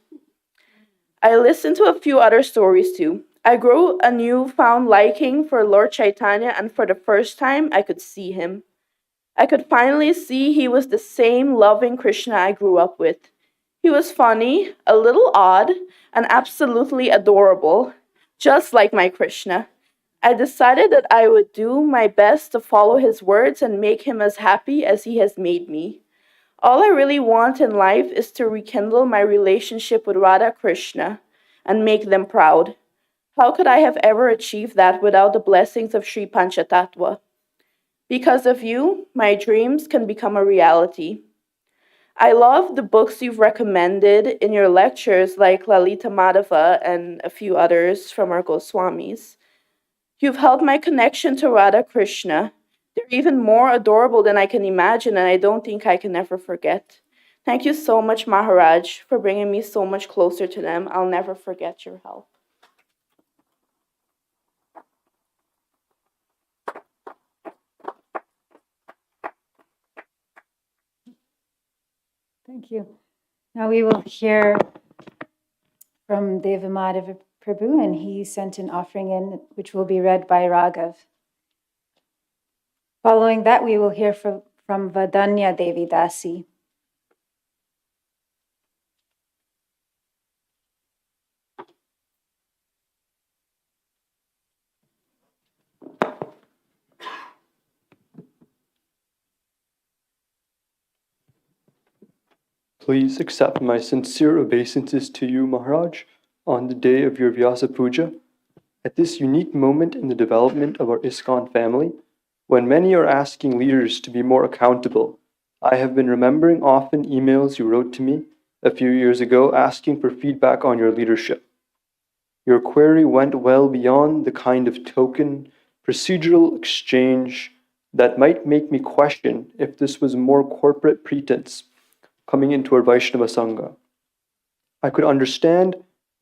I listened to a few other stories too. I grew a newfound liking for Lord Chaitanya, and for the first time, I could see him. I could finally see he was the same loving Krishna I grew up with. He was funny, a little odd, and absolutely adorable, just like my Krishna. I decided that I would do my best to follow his words and make him as happy as he has made me. All I really want in life is to rekindle my relationship with Radha Krishna and make them proud. How could I have ever achieved that without the blessings of Sri Panchatattva? Because of you, my dreams can become a reality. I love the books you've recommended in your lectures, like Lalita Madhava and a few others from our Goswamis. You've helped my connection to Radha Krishna. They're even more adorable than I can imagine, and I don't think I can ever forget. Thank you so much, Maharaj, for bringing me so much closer to them. I'll never forget your help. Thank you. Now we will hear from Devamadava Prabhu, and he sent an offering in, which will be read by Raghav. Following that, we will hear from Vadanya Devi Dasi. Please accept my sincere obeisances to you, Maharaj, on the day of your Vyasa Puja. At this unique moment in the development of our ISKCON family, when many are asking leaders to be more accountable, I have been remembering often emails you wrote to me a few years ago asking for feedback on your leadership. Your query went well beyond the kind of token, procedural exchange that might make me question if this was more corporate pretense coming into our Vaishnava Sangha. I could understand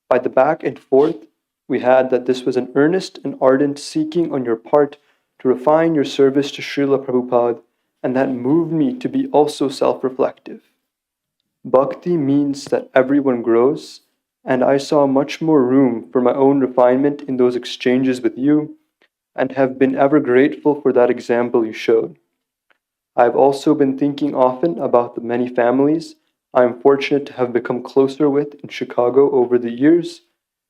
by the back and forth we had that this was an earnest and ardent seeking on your part to refine your service to Srila Prabhupada, and that moved me to be also self-reflective. Bhakti means that everyone grows, and I saw much more room for my own refinement in those exchanges with you, and have been ever grateful for that example you showed. I have also been thinking often about the many families I am fortunate to have become closer with in Chicago over the years,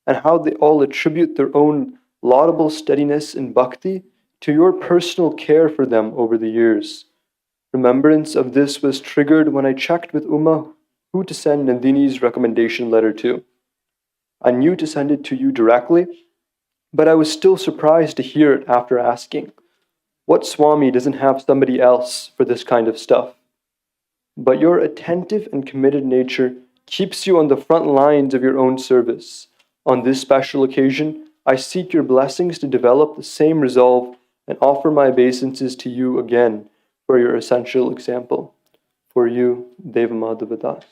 and how they all attribute their own laudable steadiness in bhakti to your personal care for them over the years. Remembrance of this was triggered when I checked with Uma who to send Nandini's recommendation letter to. I knew to send it to you directly, but I was still surprised to hear it after asking. What Swami doesn't have somebody else for this kind of stuff? But your attentive and committed nature keeps you on the front lines of your own service. On this special occasion, I seek your blessings to develop the same resolve and offer my obeisances to you again for your essential example. For you, Devamadhava Das.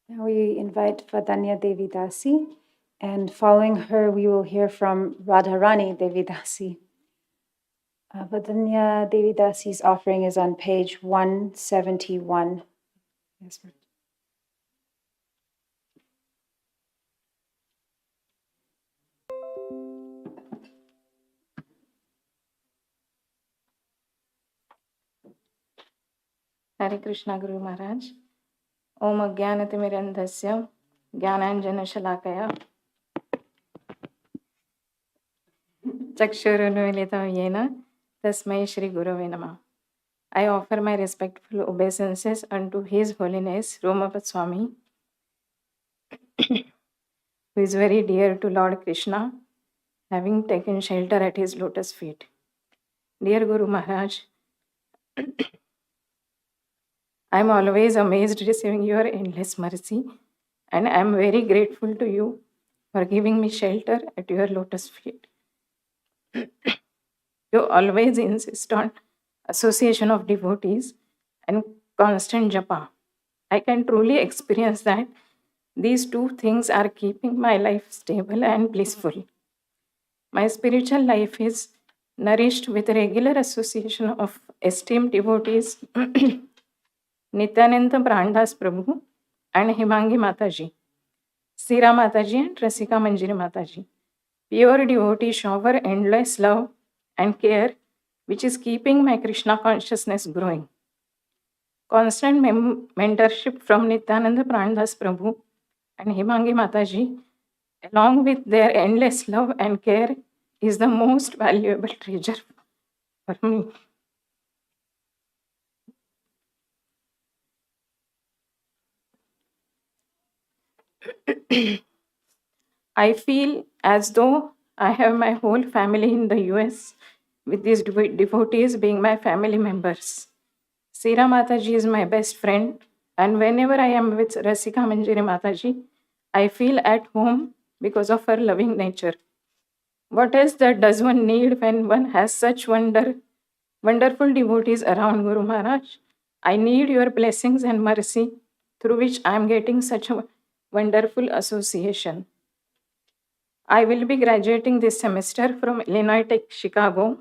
Now we invite Vadanya Devi Dasi, and following her, we will hear from Radharani Devi Dasi. Vadanya Devi Dasi's offering is on page 171. Yes, ma'am. Hare Krishna Guru Maharaj. Om Ajnanatimirandhasya Jnananjanashalakaya Chakshurunmilitam Yena Tasmai Shri Gurave Namah. I offer my respectful obeisances unto His Holiness Romapat Swami, who is very dear to Lord Krishna, having taken shelter at his lotus feet. Dear Guru Maharaj, I am always amazed receiving your endless mercy, and I am very grateful to you for giving me shelter at your lotus feet. You always insist on association of devotees and constant japa. I can truly experience that these two things are keeping my life stable and blissful. My spiritual life is nourished with regular association of esteemed devotees Nityananda Prandas Prabhu and Himangi Mataji, Sira Mataji and Rasika Manjiri Mataji. Pure devotees shower endless love and care, which is keeping my Krishna consciousness growing. Constant mentorship from Nityananda Prandas Prabhu and Himangi Mataji, along with their endless love and care, is the most valuable treasure for me. I feel as though I have my whole family in the US, with these devotees being my family members. Sira Mataji is my best friend, and whenever I am with Rasika Manjiri Mataji, I feel at home because of her loving nature. What else that does one need when one has such wonderful devotees around, Guru Maharaj? I need your blessings and mercy through which I am getting such a wonderful association. I will be graduating this semester from Illinois Tech, Chicago.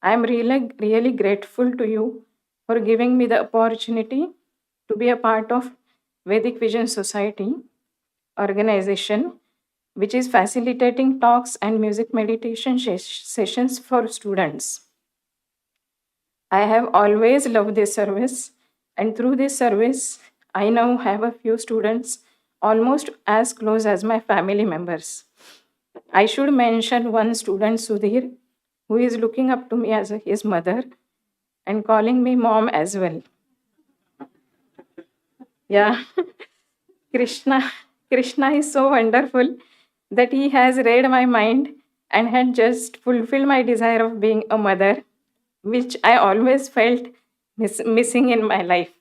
I am really grateful to you for giving me the opportunity to be a part of Vedic Vision Society organization, which is facilitating talks and music meditation sessions for students. I have always loved this service, and through this service, I now have a few students almost as close as my family members. I should mention one student, Sudhir, who is looking up to me as his mother and calling me mom as well. Yeah, Krishna. Krishna is so wonderful that he has read my mind and had just fulfilled my desire of being a mother, which I always felt missing in my life.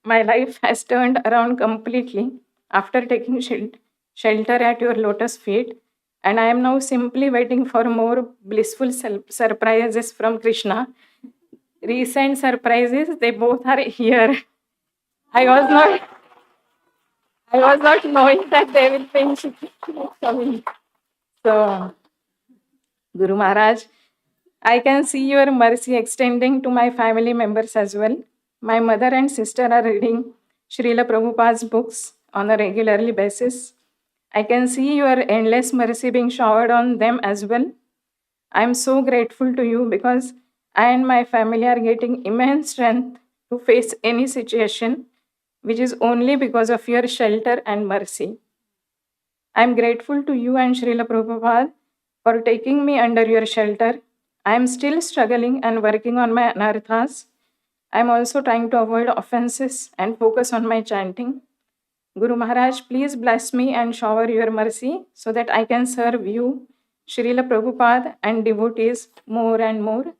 My life has turned around completely after taking shelter at your lotus feet, and I am now simply waiting for more blissful surprises from Krishna. Recent surprises, they both are here. I was not I was not knowing that they will be coming. So, Guru Maharaj, I can see your mercy extending to my family members as well. My mother and sister are reading Srila Prabhupada's books on a regularly basis. I can see your endless mercy being showered on them as well. I am so grateful to you because I and my family are getting immense strength to face any situation, which is only because of your shelter and mercy. I am grateful to you and Srila Prabhupada for taking me under your shelter. I am still struggling and working on my anarthas. I am also trying to avoid offenses and focus on my chanting. Guru Maharaj, please bless me and shower your mercy so that I can serve you, Srila Prabhupada, and devotees more and more.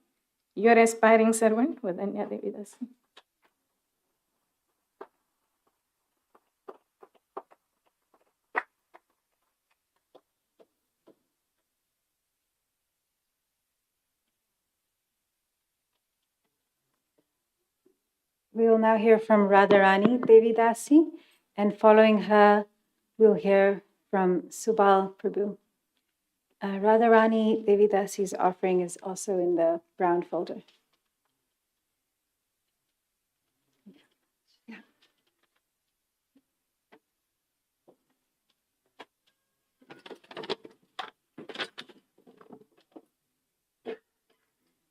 Your aspiring servant, Vadanya Devi Dasi. We will now hear from Radharani Devi Dasi, and following her, we'll hear from Subal Prabhu. Radharani Devi Dasi's offering is also in the brown folder.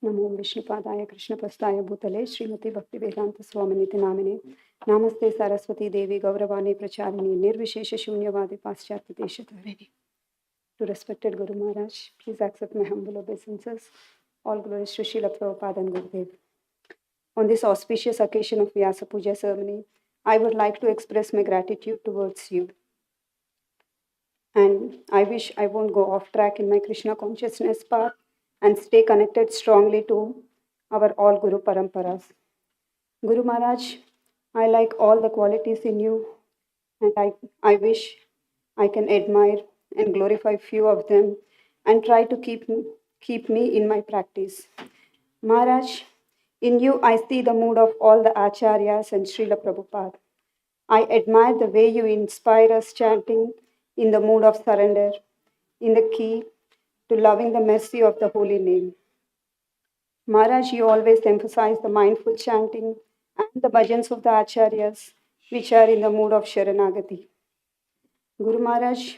नमो विष्णुपादाय कृष्णप्रस्थाय भूतले श्रीमती भक्तिवेदांत स्वामिनिति नामिने नमस्ते सरस्वती देवी गौरवाणी प्रचारिणी निर्विशेष शून्यवादी पाश्चात्य देशतारिणी. To respected Guru Maharaj, please accept my humble obeisances. All glories to Srila Prabhupada and Gurudev. On this auspicious occasion of Vyasa Puja ceremony, I would like to express my gratitude towards you. And I wish I won't go off track in my Krishna consciousness path and stay connected strongly to our all Guru Paramparas. Guru Maharaj, I like all the qualities in you, and I wish I can admire and glorify few of them and try to keep me in my practice. Maharaj, in you I see the mood of all the Acharyas and Srila Prabhupada. I admire the way you inspire us chanting in the mood of surrender, in the key to loving the mercy of the holy name. Maharaj, you always emphasize the mindful chanting and the bhajans of the Acharyas, which are in the mood of Sharanagati. Guru Maharaj,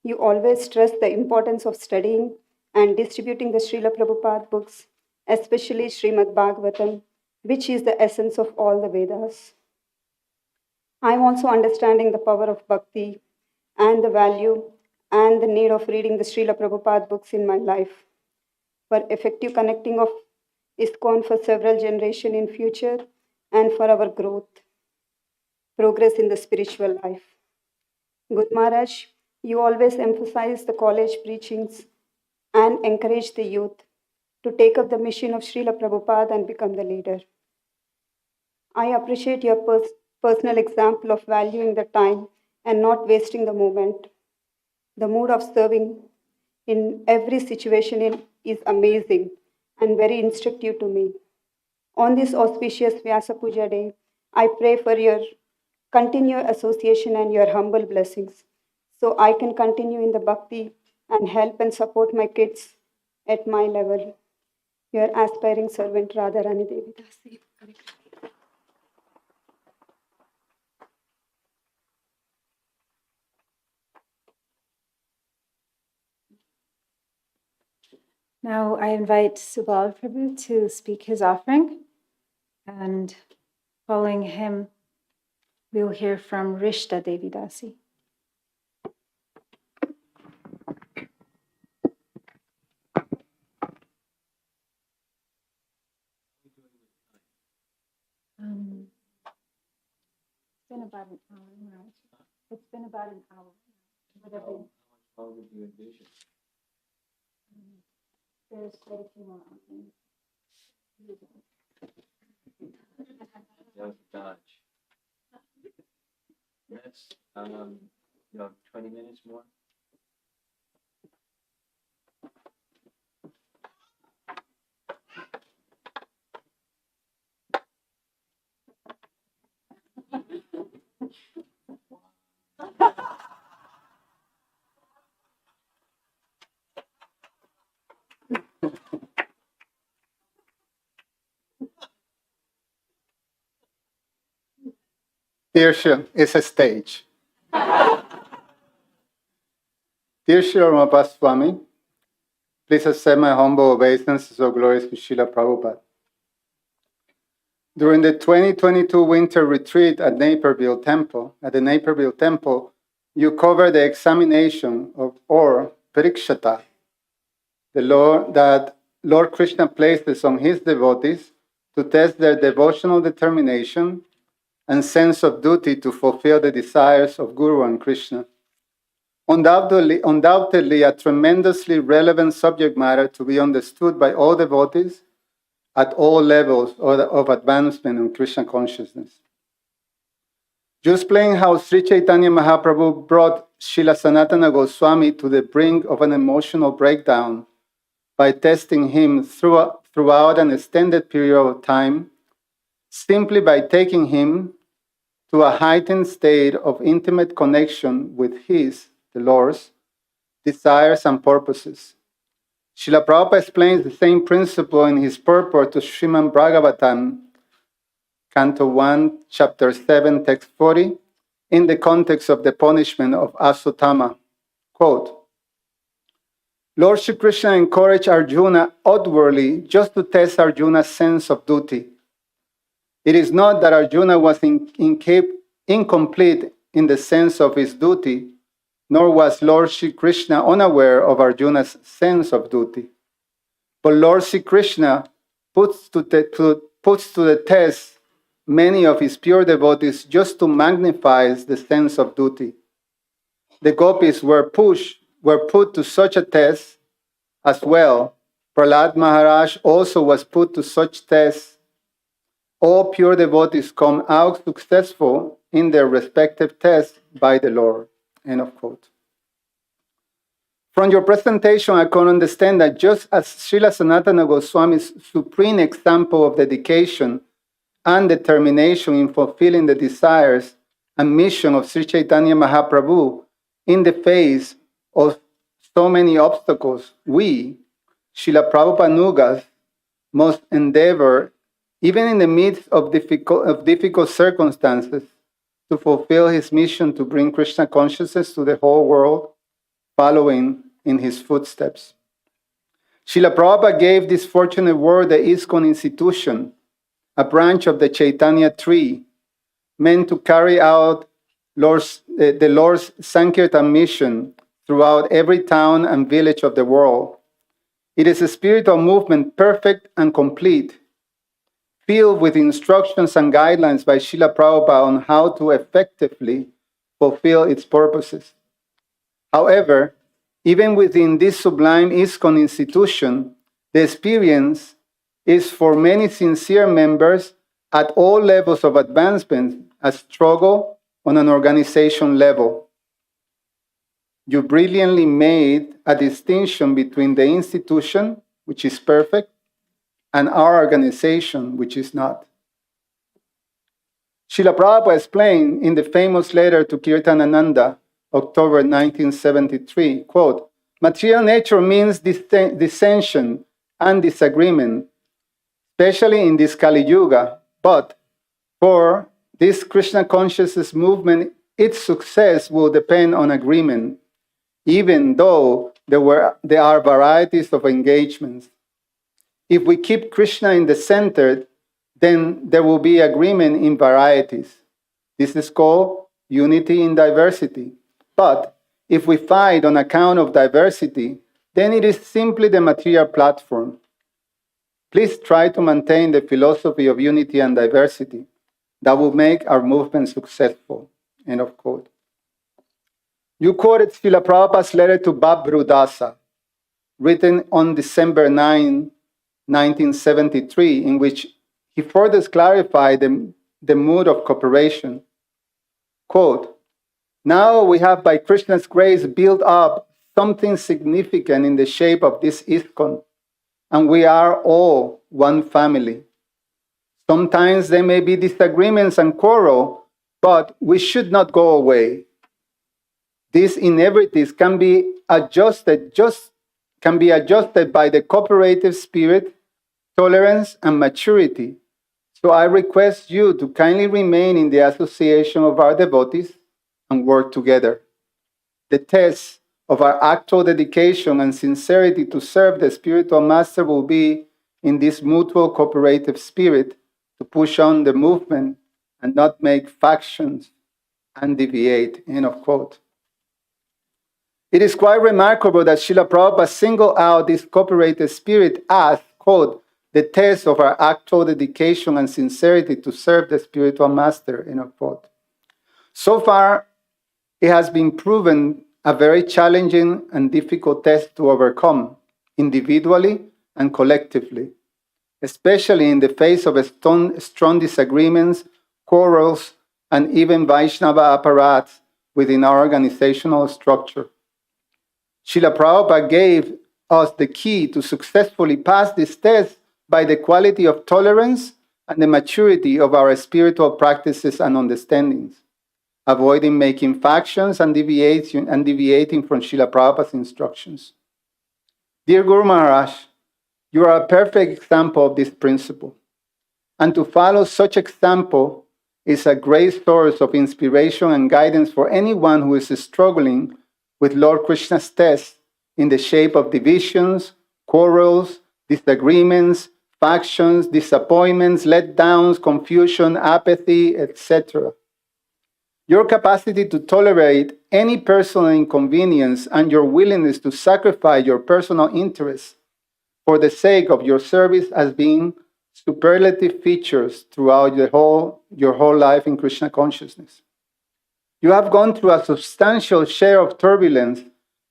you always stress the importance of studying and distributing the Srila Prabhupada books, especially Srimad Bhagavatam, which is the essence of all the Vedas. I am also understanding the power of bhakti and the value and the need of reading the Srila Prabhupada books in my life for effective connecting of ISKCON for several generations in future and for our growth, progress in the spiritual life. Guru Maharaj, you always emphasize the college preachings and encourage the youth to take up the mission of Srila Prabhupada and become the leader. I appreciate your personal example of valuing the time and not wasting the moment. The mood of serving in every situation is amazing and very instructive to me. On this auspicious Vyasa Puja day, I pray for your continued association and your humble blessings so I can continue in the bhakti and help and support my kids at my level. Your aspiring servant Radharani Devi Dasi. Now I invite Subal Prabhu to speak his offering, and following him, we'll hear from Rishta Devi Dasi. It's been about an hour now. It's been about an hour. Whatever. There's quite a few more offerings. Dodge. That's 20 minutes more. Tirsha is a stage. Tirsha Ramapaswami, please accept my humble obeisance so glorious to Srila Prabhupada. During the 2022 winter retreat at the Naperville Temple, you covered the examination of or parikshata, the law that Lord Krishna places on his devotees to test their devotional determination and sense of duty to fulfill the desires of Guru and Krishna. Undoubtedly a tremendously relevant subject matter to be understood by all devotees at all levels of advancement in Krishna consciousness. You explained how Sri Chaitanya Mahaprabhu brought Srila Sanatana Goswami to the brink of an emotional breakdown by testing him throughout an extended period of time, simply by taking him to a heightened state of intimate connection with his, the Lord's, desires and purposes. Srila Prabhupada explains the same principle in his purport to Srimad Bhagavatam, Canto 1, Chapter 7, Text 40, in the context of the punishment of Asotama. Quote, Lord Shri Krishna encouraged Arjuna outwardly just to test Arjuna's sense of duty. It is not that Arjuna was incomplete in the sense of his duty, nor was Lord Shri Krishna unaware of Arjuna's sense of duty. But Lord Shri Krishna puts to the test many of his pure devotees just to magnify the sense of duty. The gopis were put to such a test as well. Prahlad Maharaj also was put to such tests. All pure devotees come out successful in their respective tests by the Lord. End of quote. From your presentation, I can understand that just as Srila Sanatana Goswami's supreme example of dedication and determination in fulfilling the desires and mission of Sri Chaitanya Mahaprabhu in the face of so many obstacles, we, Srila Prabhupada Nugas, must endeavor, even in the midst of difficult circumstances, to fulfill his mission to bring Krishna consciousness to the whole world, following in his footsteps. Srila Prabhupada gave this fortunate world the ISKCON institution, a branch of the Chaitanya tree, meant to carry out the Lord's Sankirtan mission throughout every town and village of the world. It is a spiritual movement perfect and complete, filled with instructions and guidelines by Srila Prabhupada on how to effectively fulfill its purposes. However, even within this sublime ISKCON institution, the experience is for many sincere members at all levels of advancement a struggle on an organization level. You brilliantly made a distinction between the institution, which is perfect, and our organization, which is not. Srila Prabhupada explained in the famous letter to Kirtanananda, October 1973, quote, material nature means dissension and disagreement, especially in this Kali Yuga, but for this Krishna consciousness movement, its success will depend on agreement, even though there are varieties of engagements. If we keep Krishna in the center, then there will be agreement in varieties. This is called unity in diversity. But if we fight on account of diversity, then it is simply the material platform. Please try to maintain the philosophy of unity and diversity. That will make our movement successful. End of quote. You quoted Srila Prabhupada's letter to Babru Dasa, written on December 9, 1973, in which he further clarified the mood of cooperation. Quote, now we have by Krishna's grace built up something significant in the shape of this ISKCON, and we are all one family. Sometimes there may be disagreements and quarrel, but we should not go away. These inevitabilities can be adjusted by the cooperative spirit, tolerance, and maturity. So I request you to kindly remain in the association of our devotees and work together. The test of our actual dedication and sincerity to serve the spiritual master will be in this mutual cooperative spirit to push on the movement and not make factions and deviate. End of quote. It is quite remarkable that Srila Prabhupada singled out this cooperative spirit as, quote, the test of our actual dedication and sincerity to serve the spiritual master, end of quote. So far, it has been proven a very challenging and difficult test to overcome, individually and collectively, especially in the face of strong disagreements, quarrels, and even Vaishnava apparatus within our organizational structure. Srila Prabhupada gave us the key to successfully pass this test by the quality of tolerance and the maturity of our spiritual practices and understandings, avoiding making factions and deviating from Srila Prabhupada's instructions. Dear Guru Maharaj, you are a perfect example of this principle, and to follow such example is a great source of inspiration and guidance for anyone who is struggling with Lord Krishna's test in the shape of divisions, quarrels, disagreements, factions, disappointments, letdowns, confusion, apathy, etc. Your capacity to tolerate any personal inconvenience and your willingness to sacrifice your personal interests for the sake of your service has been superlative features throughout your whole life in Krishna consciousness. You have gone through a substantial share of turbulence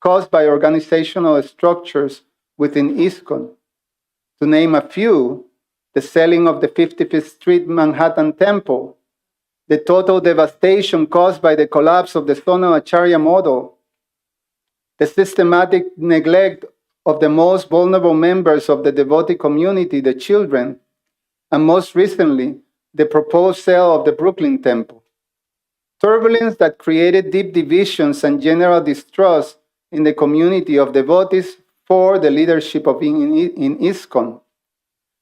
caused by organizational structures within ISKCON. To name a few, the selling of the 55th Street Manhattan Temple, the total devastation caused by the collapse of the Sonam Acharya model, the systematic neglect of the most vulnerable members of the devotee community, the children, and most recently, the proposed sale of the Brooklyn Temple. Turbulence that created deep divisions and general distrust in the community of devotees for the leadership of in ISKCON.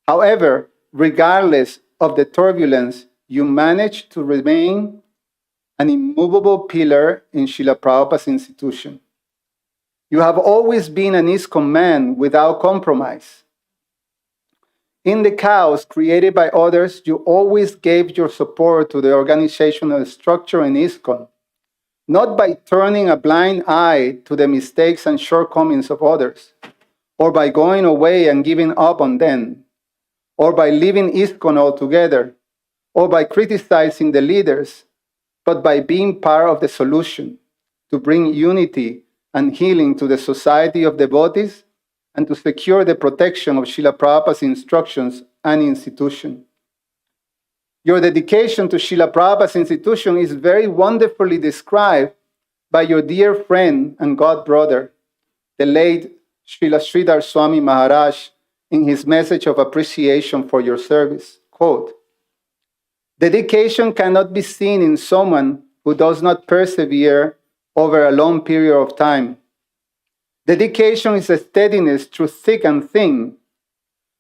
However, regardless of the turbulence, you managed to remain an immovable pillar in Srila Prabhupada's institution. You have always been an ISKCON man without compromise. In the chaos created by others, you always gave your support to the organizational structure in ISKCON, not by turning a blind eye to the mistakes and shortcomings of others, or by going away and giving up on them, or by leaving ISKCON altogether, or by criticizing the leaders, but by being part of the solution to bring unity and healing to the society of devotees and to secure the protection of Srila Prabhupada's instructions and institution. Your dedication to Srila Prabhupada's institution is very wonderfully described by your dear friend and god brother, the late Srila Sridhar Swami Maharaj, in his message of appreciation for your service. Quote, dedication cannot be seen in someone who does not persevere over a long period of time. Dedication is a steadiness through thick and thin.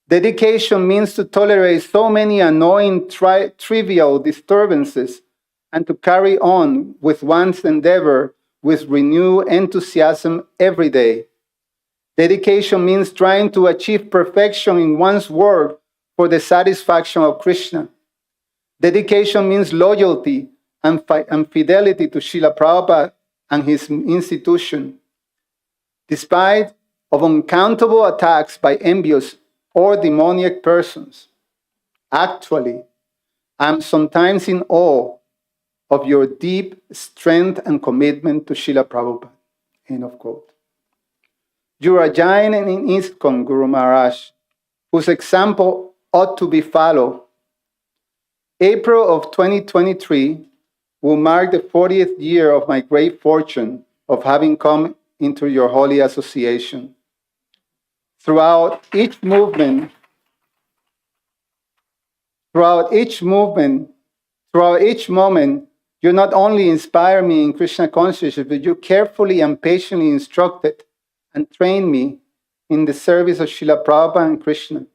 Dedication means to tolerate so many annoying, trivial disturbances and to carry on with one's endeavor with renewed enthusiasm every day. Dedication means trying to achieve perfection in one's work for the satisfaction of Krishna. Dedication means loyalty and fidelity to Srila Prabhupada and his institution, despite of uncountable attacks by envious or demoniac persons. Actually, I'm sometimes in awe of your deep strength and commitment to Srila Prabhupada. End of quote. You are a giant in ISKCON, Guru Maharaj, whose example ought to be followed. April of 2023 will mark the 40th year of my great fortune of having come into your holy association. Throughout each moment, you not only inspire me in Krishna consciousness, but you carefully and patiently instructed and trained me in the service of Srila Prabhupada and Krishna,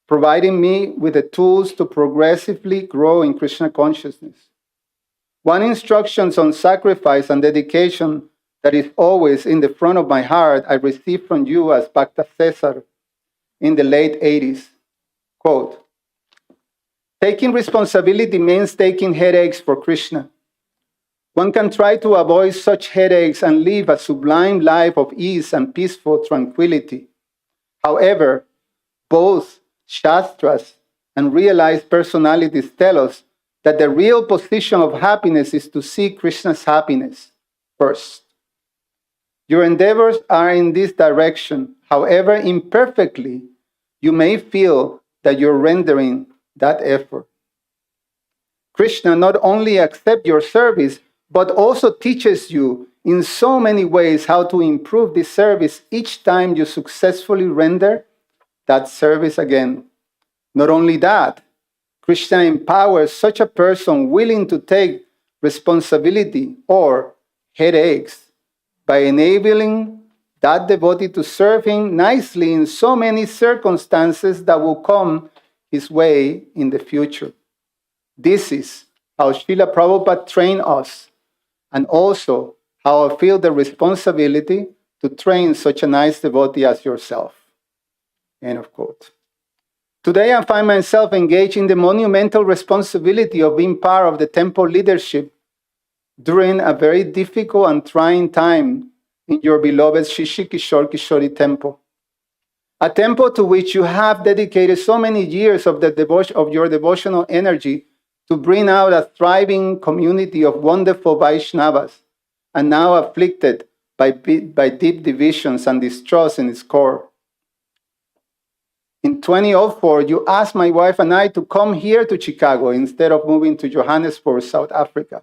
providing me with the tools to progressively grow in Krishna consciousness. One instruction on sacrifice and dedication that is always in the front of my heart I received from you as Bhakta Cesar in the late 80s. Quote, taking responsibility means taking headaches for Krishna. One can try to avoid such headaches and live a sublime life of ease and peaceful tranquility. However, both Shastras and realized personalities tell us that the real position of happiness is to seek Krishna's happiness first. Your endeavors are in this direction. However, imperfectly, you may feel that you're rendering that effort. Krishna not only accepts your service, but also teaches you in so many ways how to improve this service each time you successfully render that service again. Not only that, Krishna empowers such a person willing to take responsibility or headaches by enabling that devotee to serve him nicely in so many circumstances that will come his way in the future. This is how Srila Prabhupada trained us, and also how I feel the responsibility to train such a nice devotee as yourself. End of quote. Today, I find myself engaged in the monumental responsibility of being part of the temple leadership during a very difficult and trying time in your beloved Shishi Kishore Kishori temple. A temple to which you have dedicated so many years of your devotional energy to bring out a thriving community of wonderful Vaishnavas, and now afflicted by deep divisions and distrust in its core. In 2004, you asked my wife and I to come here to Chicago instead of moving to Johannesburg, South Africa,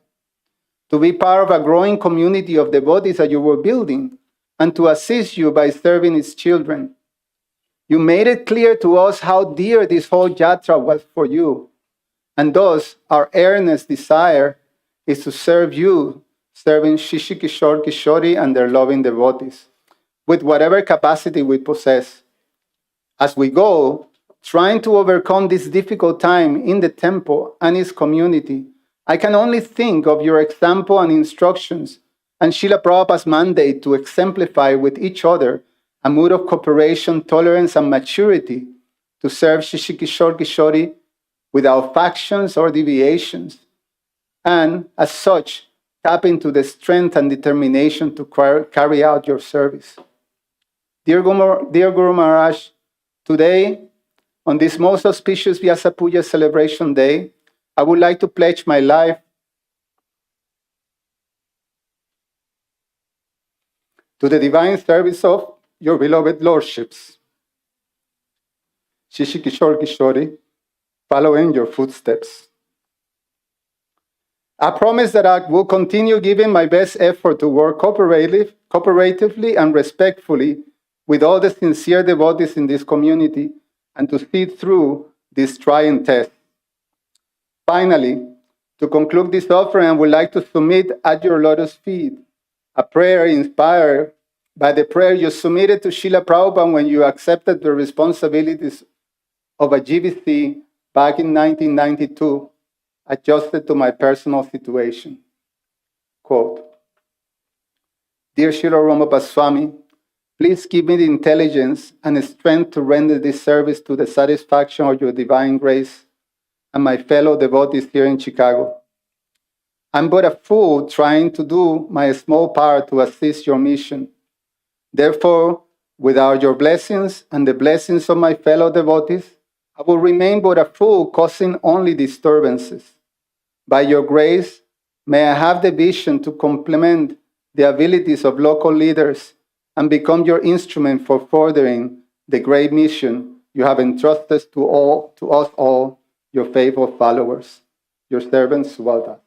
to be part of a growing community of devotees that you were building, and to assist you by serving its children. You made it clear to us how dear this whole yatra was for you, and thus our earnest desire is to serve you, serving Shishi Kishore Kishori and their loving devotees, with whatever capacity we possess. As we go, trying to overcome this difficult time in the temple and its community, I can only think of your example and instructions and Srila Prabhupada's mandate to exemplify with each other a mood of cooperation, tolerance, and maturity to serve Shishi Kishore Kishori without factions or deviations, and as such, tap into the strength and determination to carry out your service. Dear Guru Maharaj, today, on this most auspicious Vyasa Puja celebration day, I would like to pledge my life to the divine service of your beloved lordships. Shishi Kishore Kishori, following your footsteps. I promise that I will continue giving my best effort to work cooperatively and respectfully with all the sincere devotees in this community and to see through this trying test. Finally, to conclude this offering, I would like to submit at your lotus feet a prayer inspired by the prayer you submitted to Srila Prabhupada when you accepted the responsibilities of a GBC back in 1992, adjusted to my personal situation. Quote, Dear Srila Rama Swami, Please give me the intelligence and the strength to render this service to the satisfaction of your divine grace and my fellow devotees here in Chicago. I'm but a fool trying to do my small part to assist your mission. Therefore, without your blessings and the blessings of my fellow devotees, I will remain but a fool causing only disturbances. By your grace, may I have the vision to complement the abilities of local leaders and become your instrument for furthering the great mission you have entrusted to us all, your faithful followers. Your servants, well done.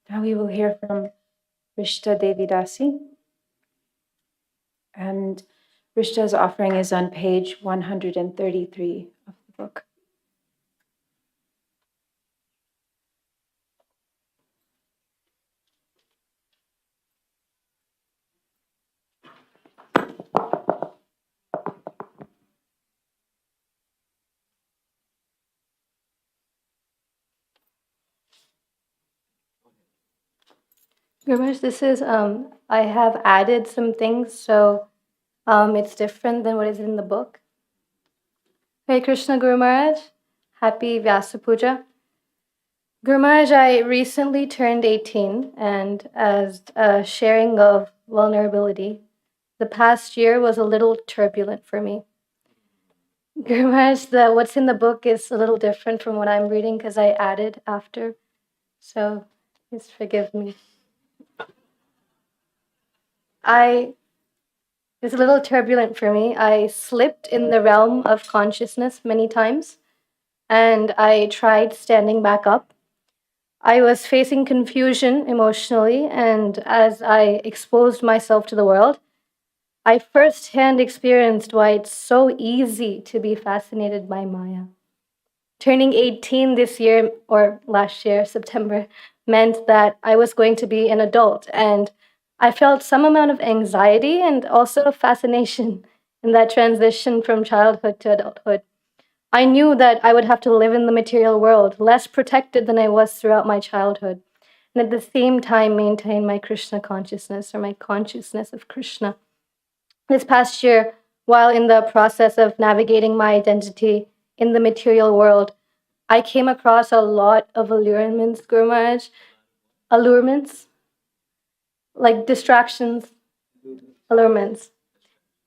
Now we will hear from Rishta Devidasi. And Rishta's offering is on page 133 of the book. Gurmash, this is, I have added some things, so it's different than what is in the book. Hare Krishna Guru Maharaj, happy Vyasa Puja. Guru Maharaj, I recently turned 18, and as a sharing of vulnerability, the past year was a little turbulent for me. Guru Maharaj, what's in the book is a little different from what I'm reading because I added after, so please forgive me. It's a little turbulent for me. I slipped in the realm of consciousness many times, and I tried standing back up. I was facing confusion emotionally, and as I exposed myself to the world, I firsthand experienced why it's so easy to be fascinated by Maya. Turning 18 this year, or last year, September, meant that I was going to be an adult, and I felt some amount of anxiety and also fascination in that transition from childhood to adulthood. I knew that I would have to live in the material world, less protected than I was throughout my childhood, and at the same time maintain my Krishna consciousness, or my consciousness of Krishna. This past year, while in the process of navigating my identity in the material world, I came across a lot of allurements, Guru Maharaj. Allurements? Like distractions, allurements.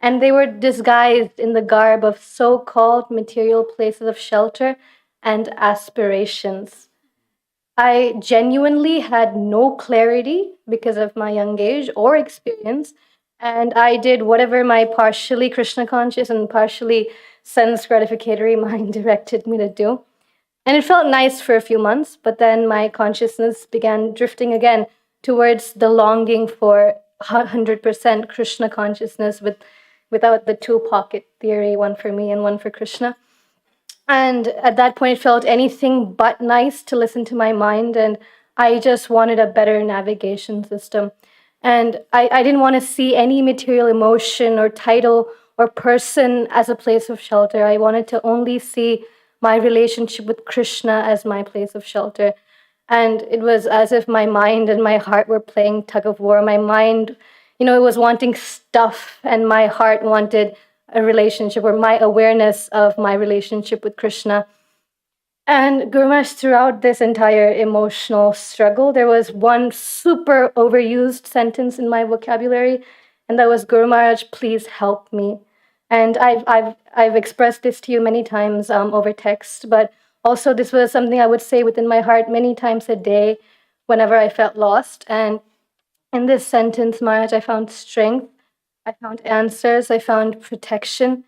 And they were disguised in the garb of so-called material places of shelter and aspirations. I genuinely had no clarity because of my young age or experience, and I did whatever my partially Krishna conscious and partially sense gratificatory mind directed me to do. And it felt nice for a few months, but then my consciousness began drifting again towards the longing for 100% Krishna consciousness without the two-pocket theory, one for me and one for Krishna. And at that point, it felt anything but nice to listen to my mind, and I just wanted a better navigation system. And I didn't want to see any material emotion or title or person as a place of shelter. I wanted to only see my relationship with Krishna as my place of shelter. And it was as if my mind and my heart were playing tug of war. My mind, it was wanting stuff, and my heart wanted a relationship, or my awareness of my relationship with Krishna. And Guru Maharaj, throughout this entire emotional struggle, there was one super overused sentence in my vocabulary, and that was, Guru Maharaj, please help me. And I've expressed this to you many times over text, but also this was something I would say within my heart many times a day whenever I felt lost. And in this sentence, Maharaj, I found strength, I found answers, I found protection.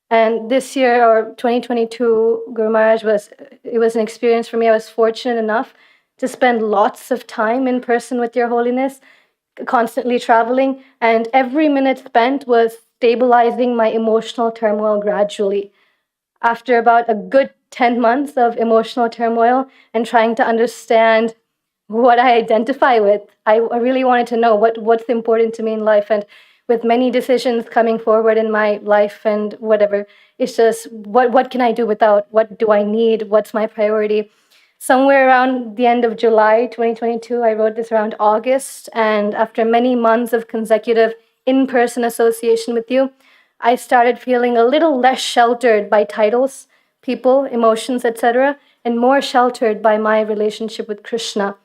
And this year, or 2022, Guru Maharaj was an experience for me. I was fortunate enough to spend lots of time in person with Your Holiness, constantly traveling, and every minute spent was stabilizing my emotional turmoil gradually. After about a good 10 months of emotional turmoil and trying to understand what I identify with. I really wanted to know what's important to me in life. And with many decisions coming forward in my life and whatever, it's just what can I do without? What do I need? What's my priority? Somewhere around the end of July 2022, I wrote this around August. And after many months of consecutive in-person association with you, I started feeling a little less sheltered by titles, people, emotions, etc., and more sheltered by my relationship with Krishna.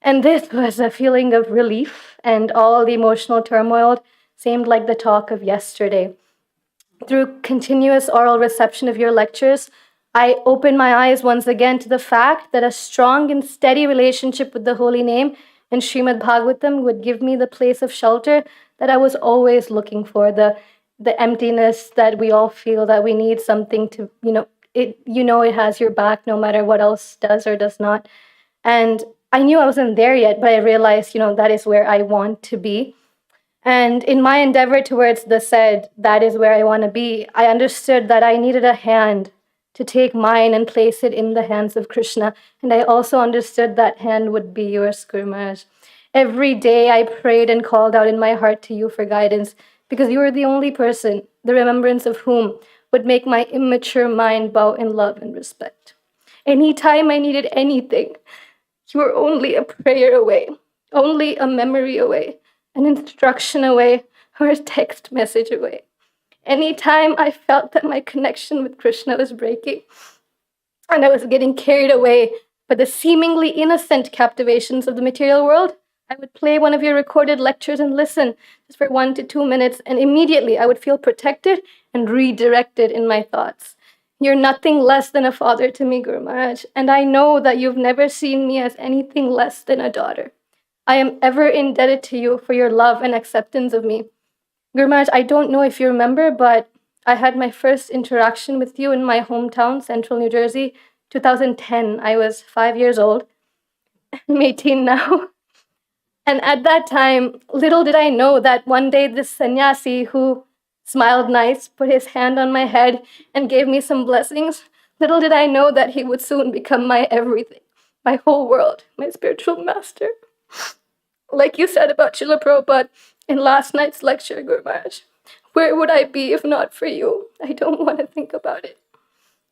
And this was a feeling of relief, and all the emotional turmoil seemed like the talk of yesterday. Through continuous oral reception of your lectures, I opened my eyes once again to the fact that a strong and steady relationship with the holy name and Srimad Bhagavatam would give me the place of shelter that I was always looking for, the emptiness that we all feel, that we need something to, it has your back no matter what else does or does not. And I knew I wasn't there yet, but I realized, that is where I want to be. And in my endeavor towards the said, that is where I want to be, I understood that I needed a hand to take mine and place it in the hands of Krishna. And I also understood that hand would be yours, Guru Maharaj. Every day I prayed and called out in my heart to you for guidance, because you are the only person, the remembrance of whom would make my immature mind bow in love and respect. Anytime I needed anything, you were only a prayer away, only a memory away, an instruction away, or a text message away. Anytime I felt that my connection with Krishna was breaking and I was getting carried away by the seemingly innocent captivations of the material world, I would play one of your recorded lectures and listen just for 1 to 2 minutes, and immediately I would feel protected and redirected in my thoughts. You're nothing less than a father to me, Guru Maharaj, and I know that you've never seen me as anything less than a daughter. I am ever indebted to you for your love and acceptance of me. Guru Maharaj, I don't know if you remember, but I had my first interaction with you in my hometown, Central New Jersey, 2010. I was 5 years old. I'm 18 now. And at that time, little did I know that one day this sannyasi who smiled nice, put his hand on my head, and gave me some blessings, little did I know that he would soon become my everything, my whole world, my spiritual master. Like you said about Srila Prabhupada in last night's lecture, Guru Maharaj, where would I be if not for you? I don't want to think about it.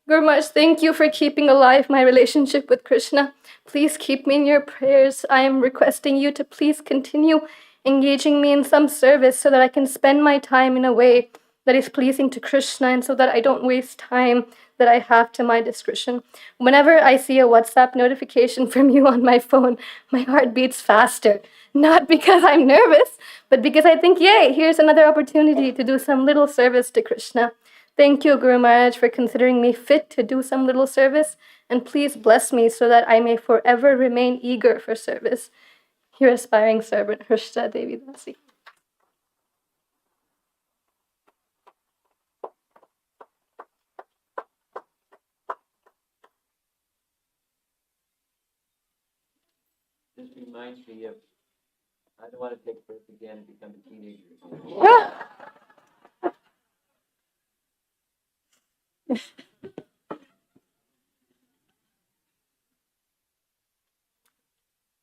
Guru Maharaj, thank you for keeping alive my relationship with Krishna. Please keep me in your prayers. I am requesting you to please continue engaging me in some service so that I can spend my time in a way that is pleasing to Krishna, and so that I don't waste time that I have to my discretion. Whenever I see a WhatsApp notification from you on my phone, my heart beats faster. Not because I'm nervous, but because I think, yay, here's another opportunity to do some little service to Krishna. Thank you, Guru Maharaj, for considering me fit to do some little service, and please bless me so that I may forever remain eager for service. Your aspiring servant, Hrishta Devi Dasi. This reminds me of, I don't want to take birth again and become a teenager again.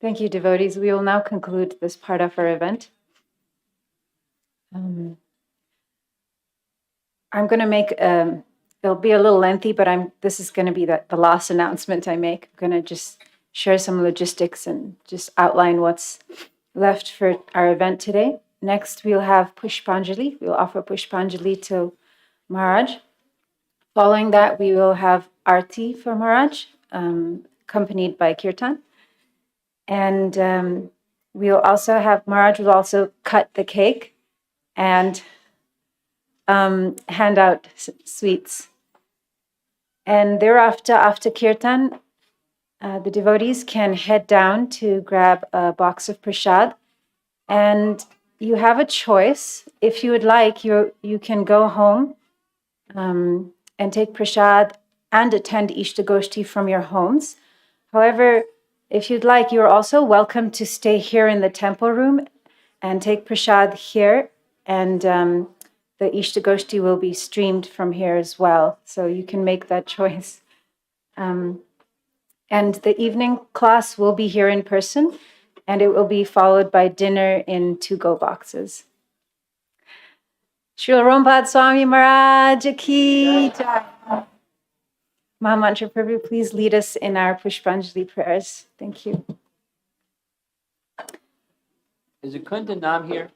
Thank you, devotees. We will now conclude this part of our event. I'm going to make, it'll be a little lengthy, but this is going to be the last announcement I make. I'm going to just share some logistics and just outline what's left for our event today. Next, we'll have Pushpanjali. We'll offer Pushpanjali to Maharaj. Following that, we will have Arti for Maharaj, accompanied by Kirtan. And we'll also have, Maharaj will also cut the cake and hand out sweets. And thereafter, after Kirtan, the devotees can head down to grab a box of prasad. And you have a choice. If you would like, you can go home and take prasad and attend Ishtagoshti from your homes. However, if you'd like, you're also welcome to stay here in the temple room and take prasad here. And the Ishtagoshti will be streamed from here as well. So you can make that choice. And the evening class will be here in person, and it will be followed by dinner in to-go boxes. Srila Rompad Swami Maharaj Ki Jai. Mahamantra Prabhu, please lead us in our Pushpanjali prayers. Thank you. Is Akundanam here?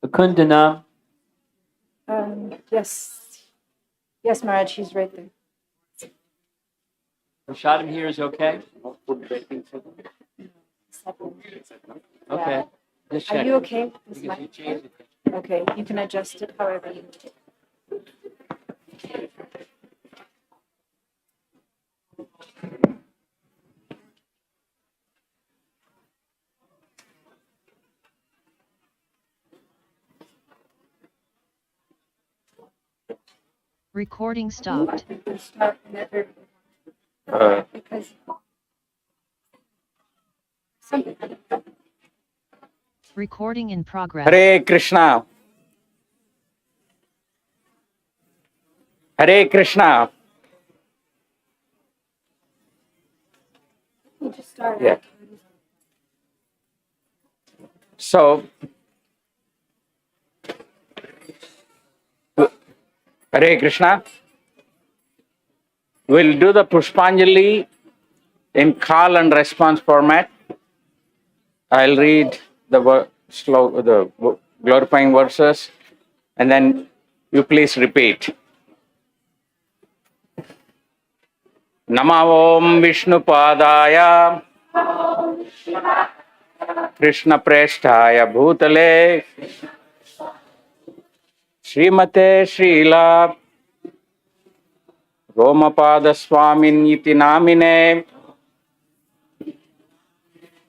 Akundanam? Yes. Yes, Maharaj, he's right there. Prashadam here is okay? Okay. Just Are check. you okay? This Because mic? you changed it. Okay, you can adjust it however you need. Recording stopped. Start never because Recording in progress. Hare Krishna. Hare Krishna. you just start. Yeah. So, Hare Krishna. We'll do the Pushpanjali in call and response format. I'll read the glorifying verses, and then you please repeat. Nama Om Vishnu Padaya Krishna Presthaya Bhutale Srimate Srila Romapada Swamin Iti Namine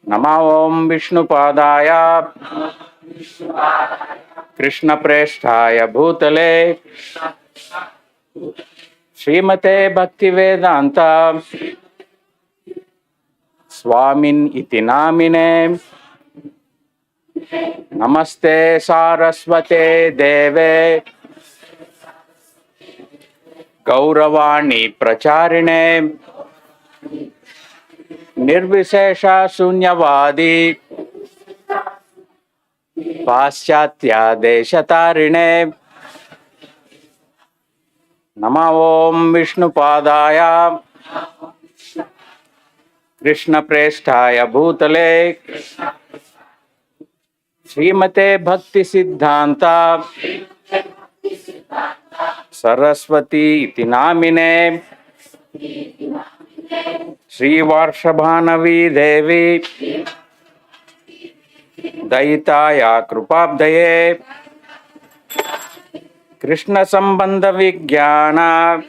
Nama Om Vishnu Padaya Krishna Presthaya Bhutale Srimate Bhaktivedanta Swamin Iti Namine Namaste Saraswate Deve Gauravani Pracharine Nirvishesha Sunyavadi Paschatya Deshatarine Nama Om Vishnu Padaya Krishna Presthaya Bhutale Srimate Bhakti Siddhanta Saraswati Iti Namine Sri Varshabhanavi Devi Daitaya Krupabdaye Krishna Sambandha Vijnana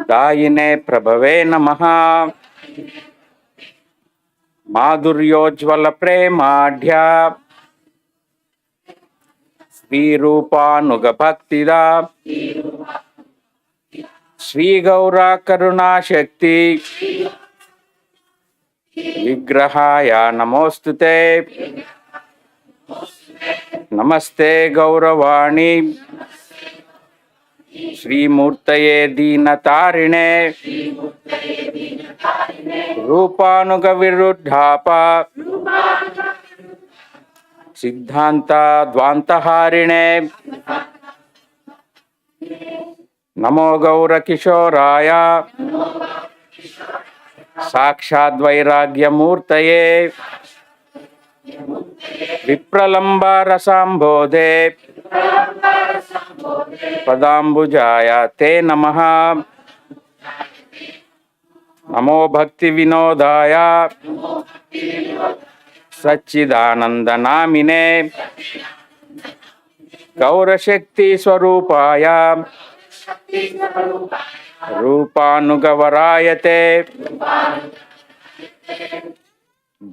Dayine Prabhave Namaha Madhuryojvala Premadhya Sri Rupanuga Bhaktida Sri Gaura Karuna Shakti Vigrahaya Namostute Namaste Gauravani Sri Murtaye Dinatarine Rupanuga Viruddhapa Siddhanta Dvantaharine Namo Gaura Kishoraya Sakshad Vairagya Murtaye Vipralamba Rasambodhe Padambujaya Te Namaha Namo Bhakti Vinodaya Satchidananda Namine Gaura Shakti Swarupaya Rupanugavarayate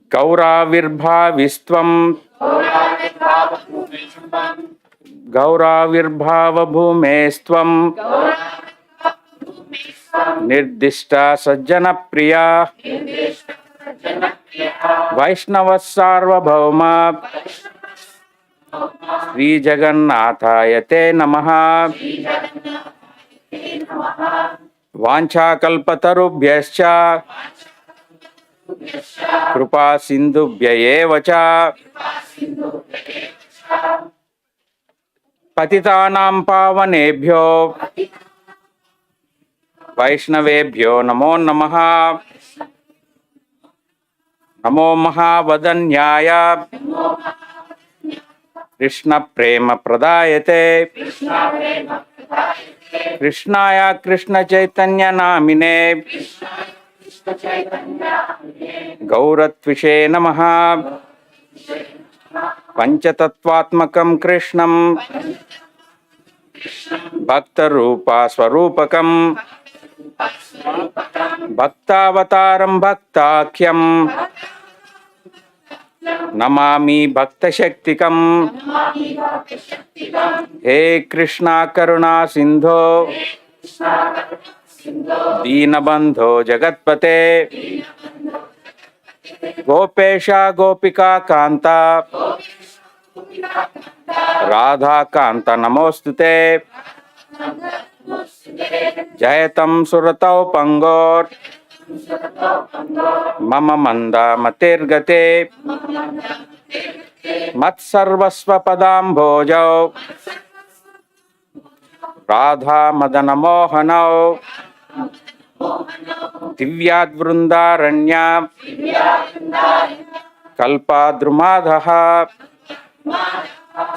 Gauravirbhavistvam Gauravirbhavabhumestvam Nirdishta Sajjana Priya Vaishnava Sarvabhauma Sri Jagannathaya Te Namaha वाञ्छाकल्पतरुभ्यश्च कृपा सिन्धुभ्य एव च पतितानां पावनेभ्यो वैष्णवेभ्यो नमो नमः। नमो महावदन्याय कृष्ण प्रेम प्रदायते कृष्णाय कृष्ण चैतन्य नामिने गौरत्विषे नमः। पंचतत्वात्मकं कृष्णं भक्तरूपा स्वरूपकं भक्तावतारं भक्ताख्यं नमामि भक्तशक्तिकं। हे कृष्णा करुणा सिंधो दीनबंधो जगत्पते गोपेश गोपिका कांता राधा कांत नमोस्तुते। जयतं सुरतौ पंगोर मम मंदा मतिर्गते मत्सर्वस्व पदाम्भोजौ राधा मदन मोहनौ दिव्याद्वृन्दारण्य कल्पाद्रुमाधः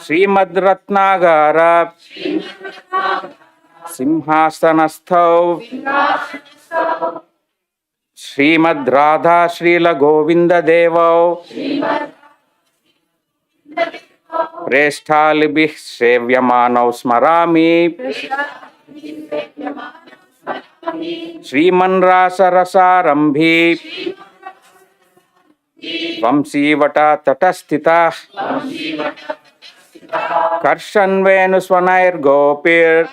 श्रीमद्रत्नागार सिंहासनस्थौ श्रीमद्राधा श्रीलगोविन्ददेवौ प्रेष्ठालिभिः सेव्यमानौ स्मरामि श्रीमन्रासरसारम्भी वंशीवटा तटस्थितः कर्षन्वेणुस्वनैर्गोपीर्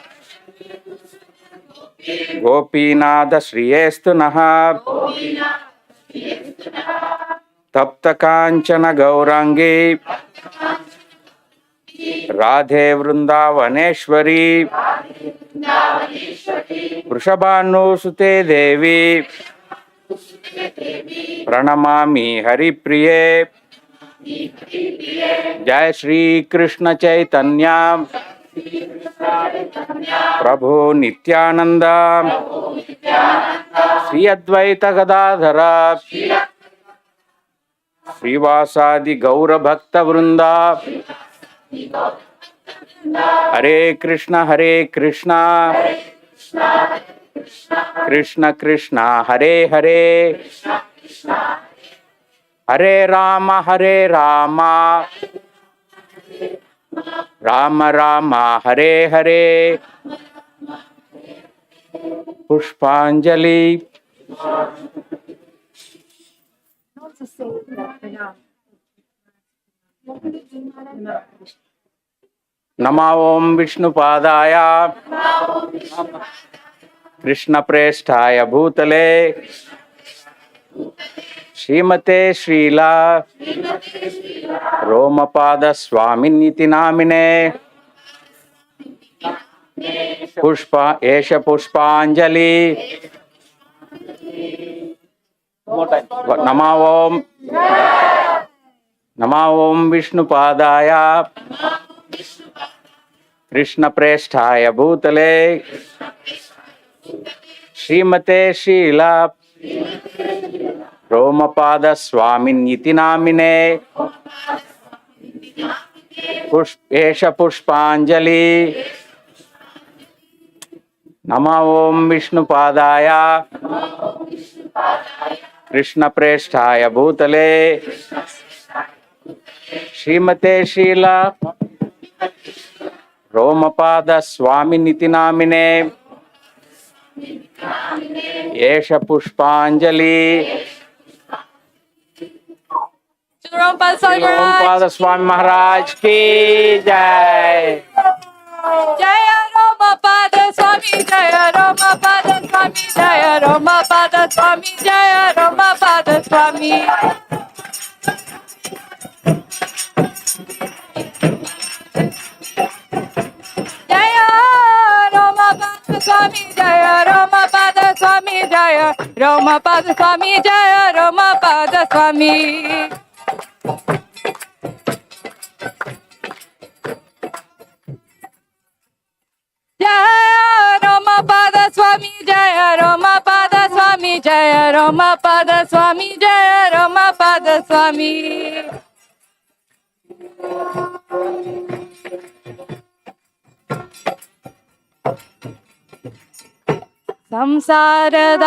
गोपीनाथश्रियेस्तु नः। तप्तकाञ्चन गौराङ्गी राधे वृन्दावनेश्वरी वृषभानुसुते देवी प्रणमामि हरिप्रिये। जय श्री कृष्ण चैतन्य प्रभु नित्यानंद श्री अद्वैत गदाधर श्रीवासादि गौर भक्त वृंदा। हरे कृष्ण कृष्ण कृष्ण हरे हरे हरे राम राम राम हरे हरे। पुष्पांजलि। नमो ओम विष्णुपादाय कृष्ण प्रेष्ठाय भूतले श्रीमते श्रीला रोमपाद स्वामिनिति नामिने एष पुष्पांजलि। नमो ओम विष्णुपादाय कृष्ण प्रेष्ठाय भूतले श्रीमते श्रीला रोमपाद स्वामिनिति नामिने एष पुष्पांजलि। नमो ओम विष्णुपादाय कृष्ण प्रेष्ठाय भूतले श्रीमते श्रीला रोमपाद स्वामिनिति नामिने एष पुष्पांजलि। रोमपाद स्वामी महाराज की जय। जय रोमपाद स्वामी जय रोमपाद स्वामी जय रोमपाद स्वामी जय रोमपाद स्वामी। जय रोमपाद स्वामी Swami Jaya Ramapada Swami Jaya Ramapada Swami Jaya Ramapada Swami Jaya Ramapada Swami Jaya Ramapada Swami Jaya Ramapada Swami Jaya Ramapada Swami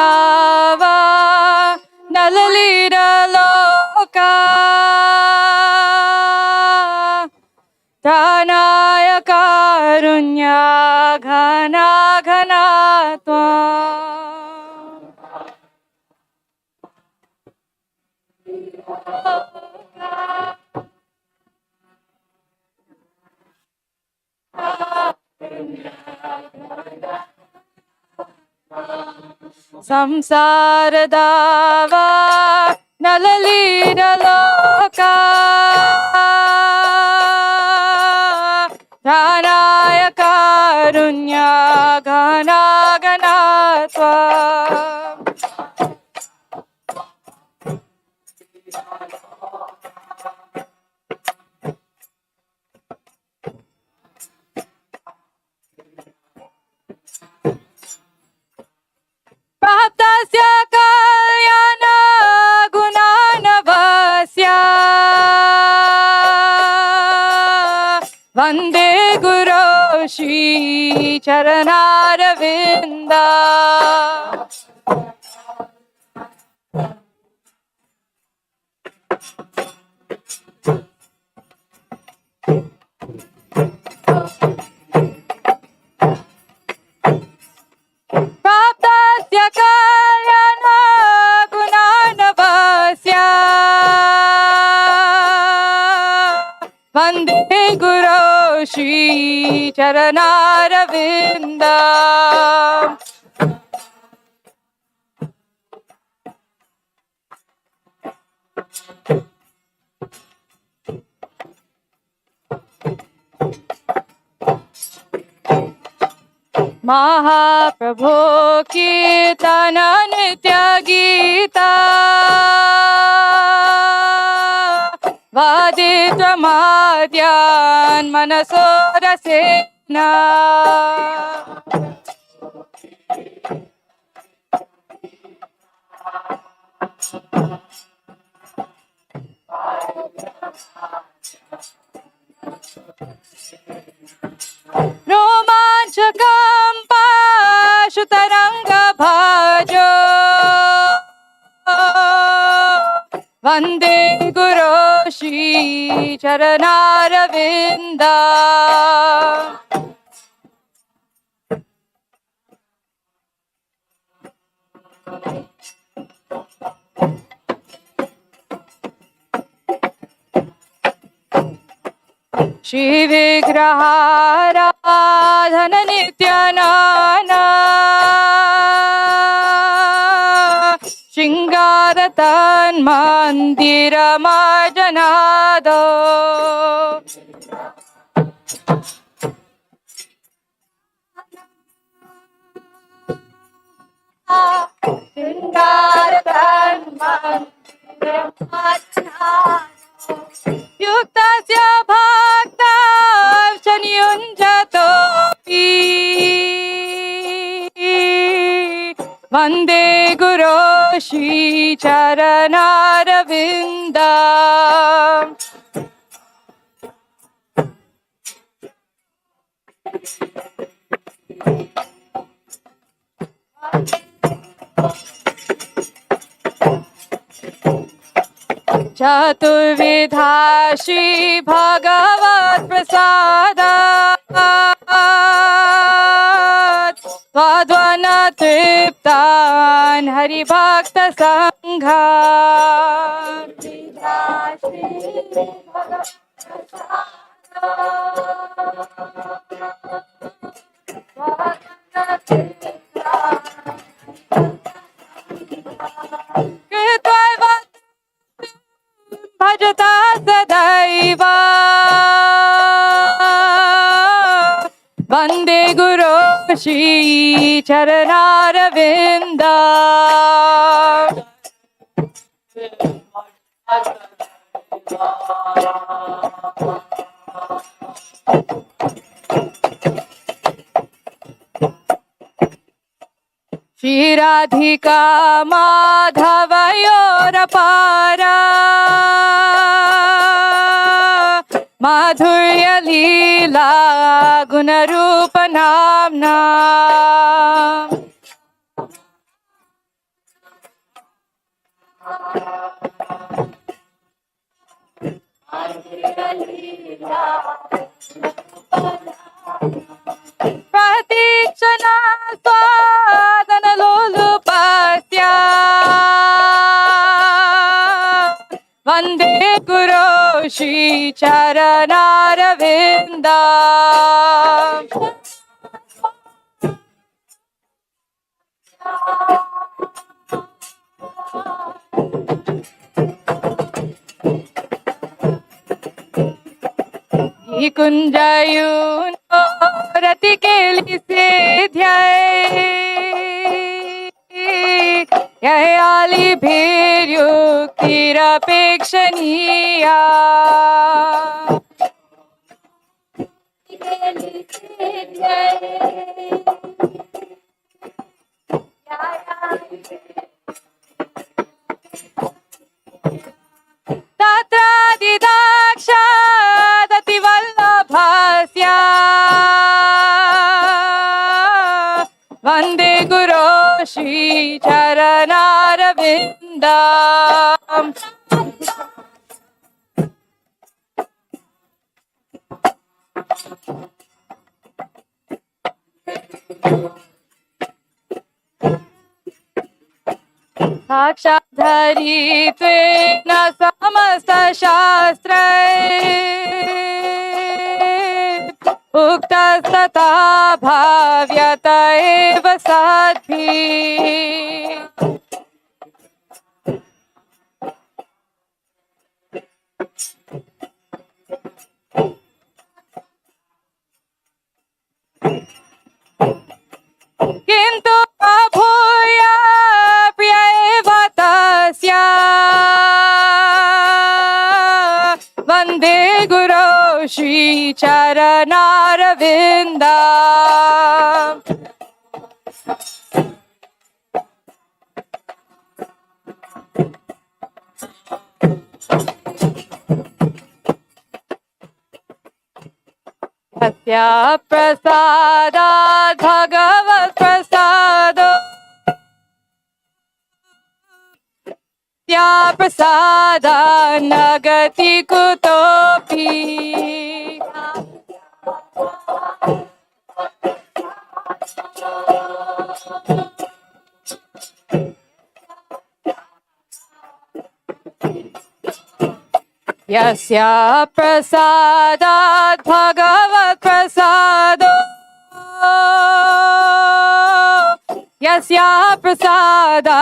Samsaradava Nalalira Loka Pranaya Karunya Ghana Ghana Tvam Samsaradava Nalalira Loka Pranaya Karunya Ghana Ghana Tvam Praptasya Kalyana Gunanavasya Vande Guru Shri Charanaravinda Praptasya Kalyana Gunanavasya Vande Guru Shri Charanaravinda Mahaprabhu Kirtana Nitya Gita Vaditra Madhyan Manasodasena Romanchakam Pashutaranga Bhajo Vande Guru Shri Charanaravinda Shri Vigraharadhana Nityanana Shingaratan Mandira Marjanado Shingaratan Mandira Marjanado Yuktasya Bhakta Shanyunjatopi Vande Guru Shri Charanaravinda Chaturvidha Shri Bhagavat Prasadat Tvadvana Triptan Hari Bhakta Sangha Kritvaiva Bhajata Sadaiva Vande Guru Shri Charanaravinda. Shri Radhika Madhavayor Para Madhurya Leela Gunarupa Namna. Pratikshana Swadana Lolupasya Vande Guru Shri Charanaravinda. Kunjayuno rati keli se dhyaye yayali bhiryu kirapekshaniya. Tatra didaksha dati vallabhasya Vande Guru Shri Charanaravinda. Sakshadhari tvena samasta shastrai Uktastata bhavyata eva sadhi. Kintu abhuya priya eva tasya Vande Guru Shri Charanaravinda. Yasya prasadat bhagavat prasado Yasya prasada nagati kutopi. Yasya prasadat bhagavat prasado Yasya prasada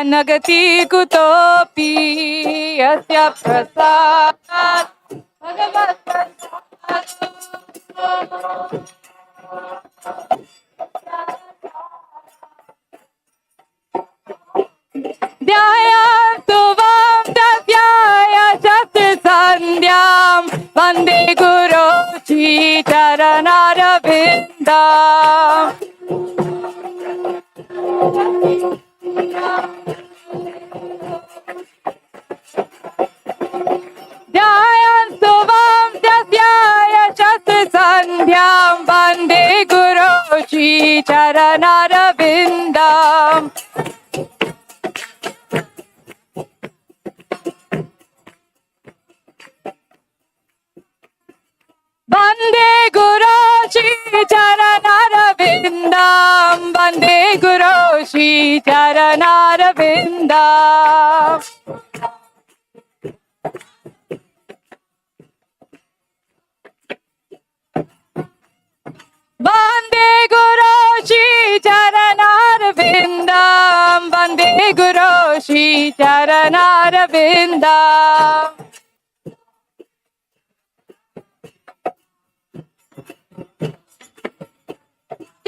nagati kutopi. Yasya prasadat bhagavat prasado Dhyayantu vam tasyaya shastri sandhyam Vande Guru Shri Charanaravinda. Dhyayantu vam tasyaya shastri sandhyam Vande Guru Shri Charanaravinda. Vande Guru Shri Charanaravinda. Vande Guru Shri Charanaravinda. Vande Guru Shri Charanaravinda. Vande Guru Shri Charanaravinda.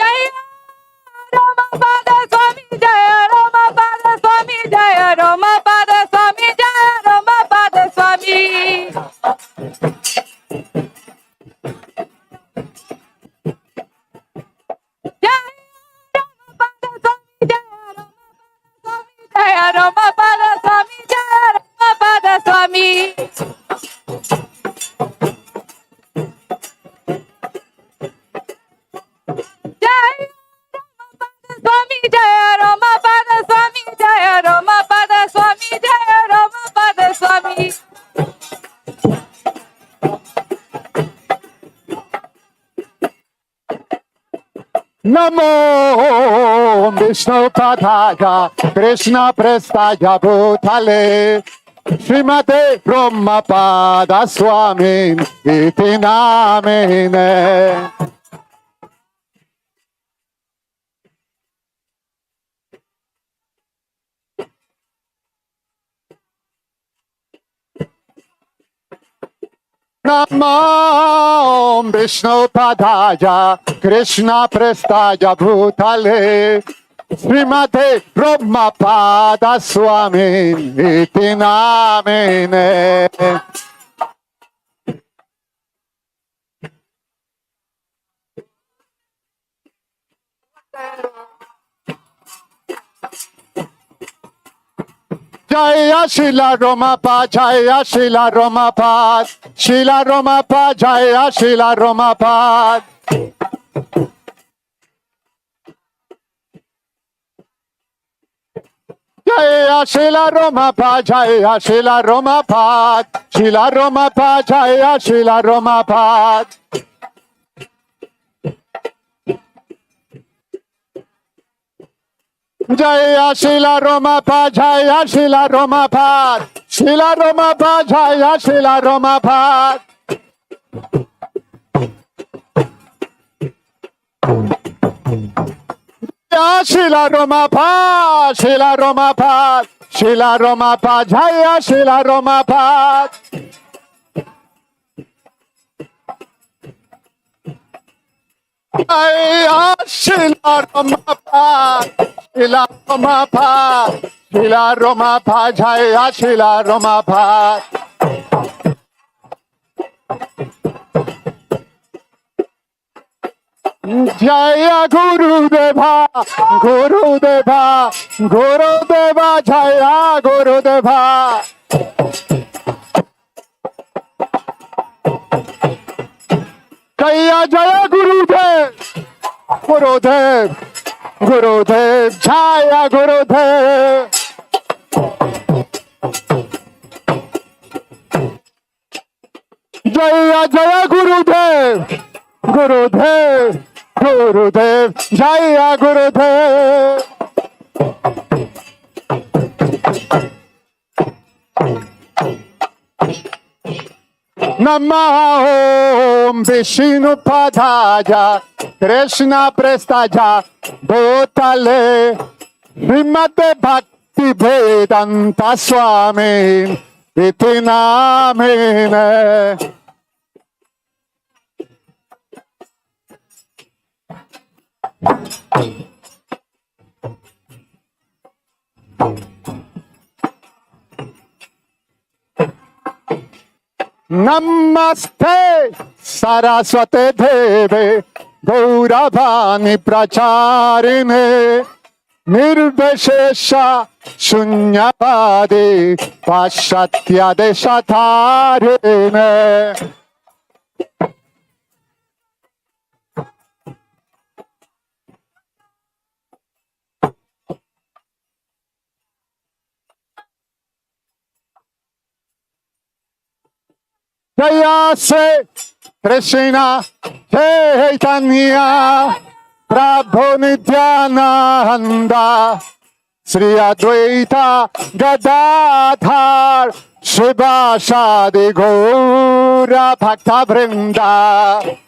Jaya Ramapada Swami Jaya Ramapada Swami Jaya Ramapada Swami Jaya Ramapada Swami. Jaya Ramapada Swami Jaya Ramapada Swami. Jaya Swami Jaya Ramapada Swami Jaya Ramapada Swami Jaya Ramapada Swami. Namo Vishnu Padaya Krishna Prestaya Bhutale Srimate Brahmapada Swami Iti Namine. Namo Vishnu Padaya Krishna Prestaya Bhutale Srimate Brahmapada Swami Iti Namine. Jaya Shila Romapa Jaya Shila Romapa Shila Romapa Jaya Shila Romapa. Jaya Shila Romapa Jaya Shila Romapa Shila Romapa Jaya Shila Romapa. Jaya Shila Romapa Jaya Shila Romapa Shila Romapa Jaya Shila Romapa. Jaya Shila Romapa Shila Romapa Shila Romapa Jaya Shila Romapa. Jaya Shila Romapa Shila Romapa Shila Romapa Jaya Shila Romapa. Jaya Gurudeva Gurudeva Gurudeva Jaya Gurudeva. Jaya Jaya Gurudev Gurudev Gurudev Jaya Gurudev. Jaya Jaya Gurudev Gurudev Gurudev Jaya Gurudev. Namo Vishnu Padaya Krishna Prestaya Bhutale Srimate Bhakti Vedanta Swami Iti Namine. Namaste Saraswate Deve Gauravani Pracharine Nirvishesha Shunyavadi Pashatya Deshatarine. Jaya se Krishna Chaitanya Prabhu Nityananda Sri Advaita Gadadhar Shivasadi Gaura Bhakta Vrinda.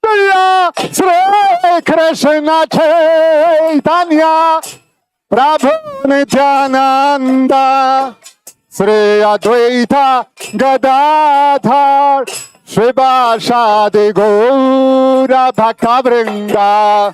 Jaya Sri Krishna Chaitanya Prabhu Nityananda Sri Advaita Gadadhar Srivasadi Gaura Bhakta Vrinda.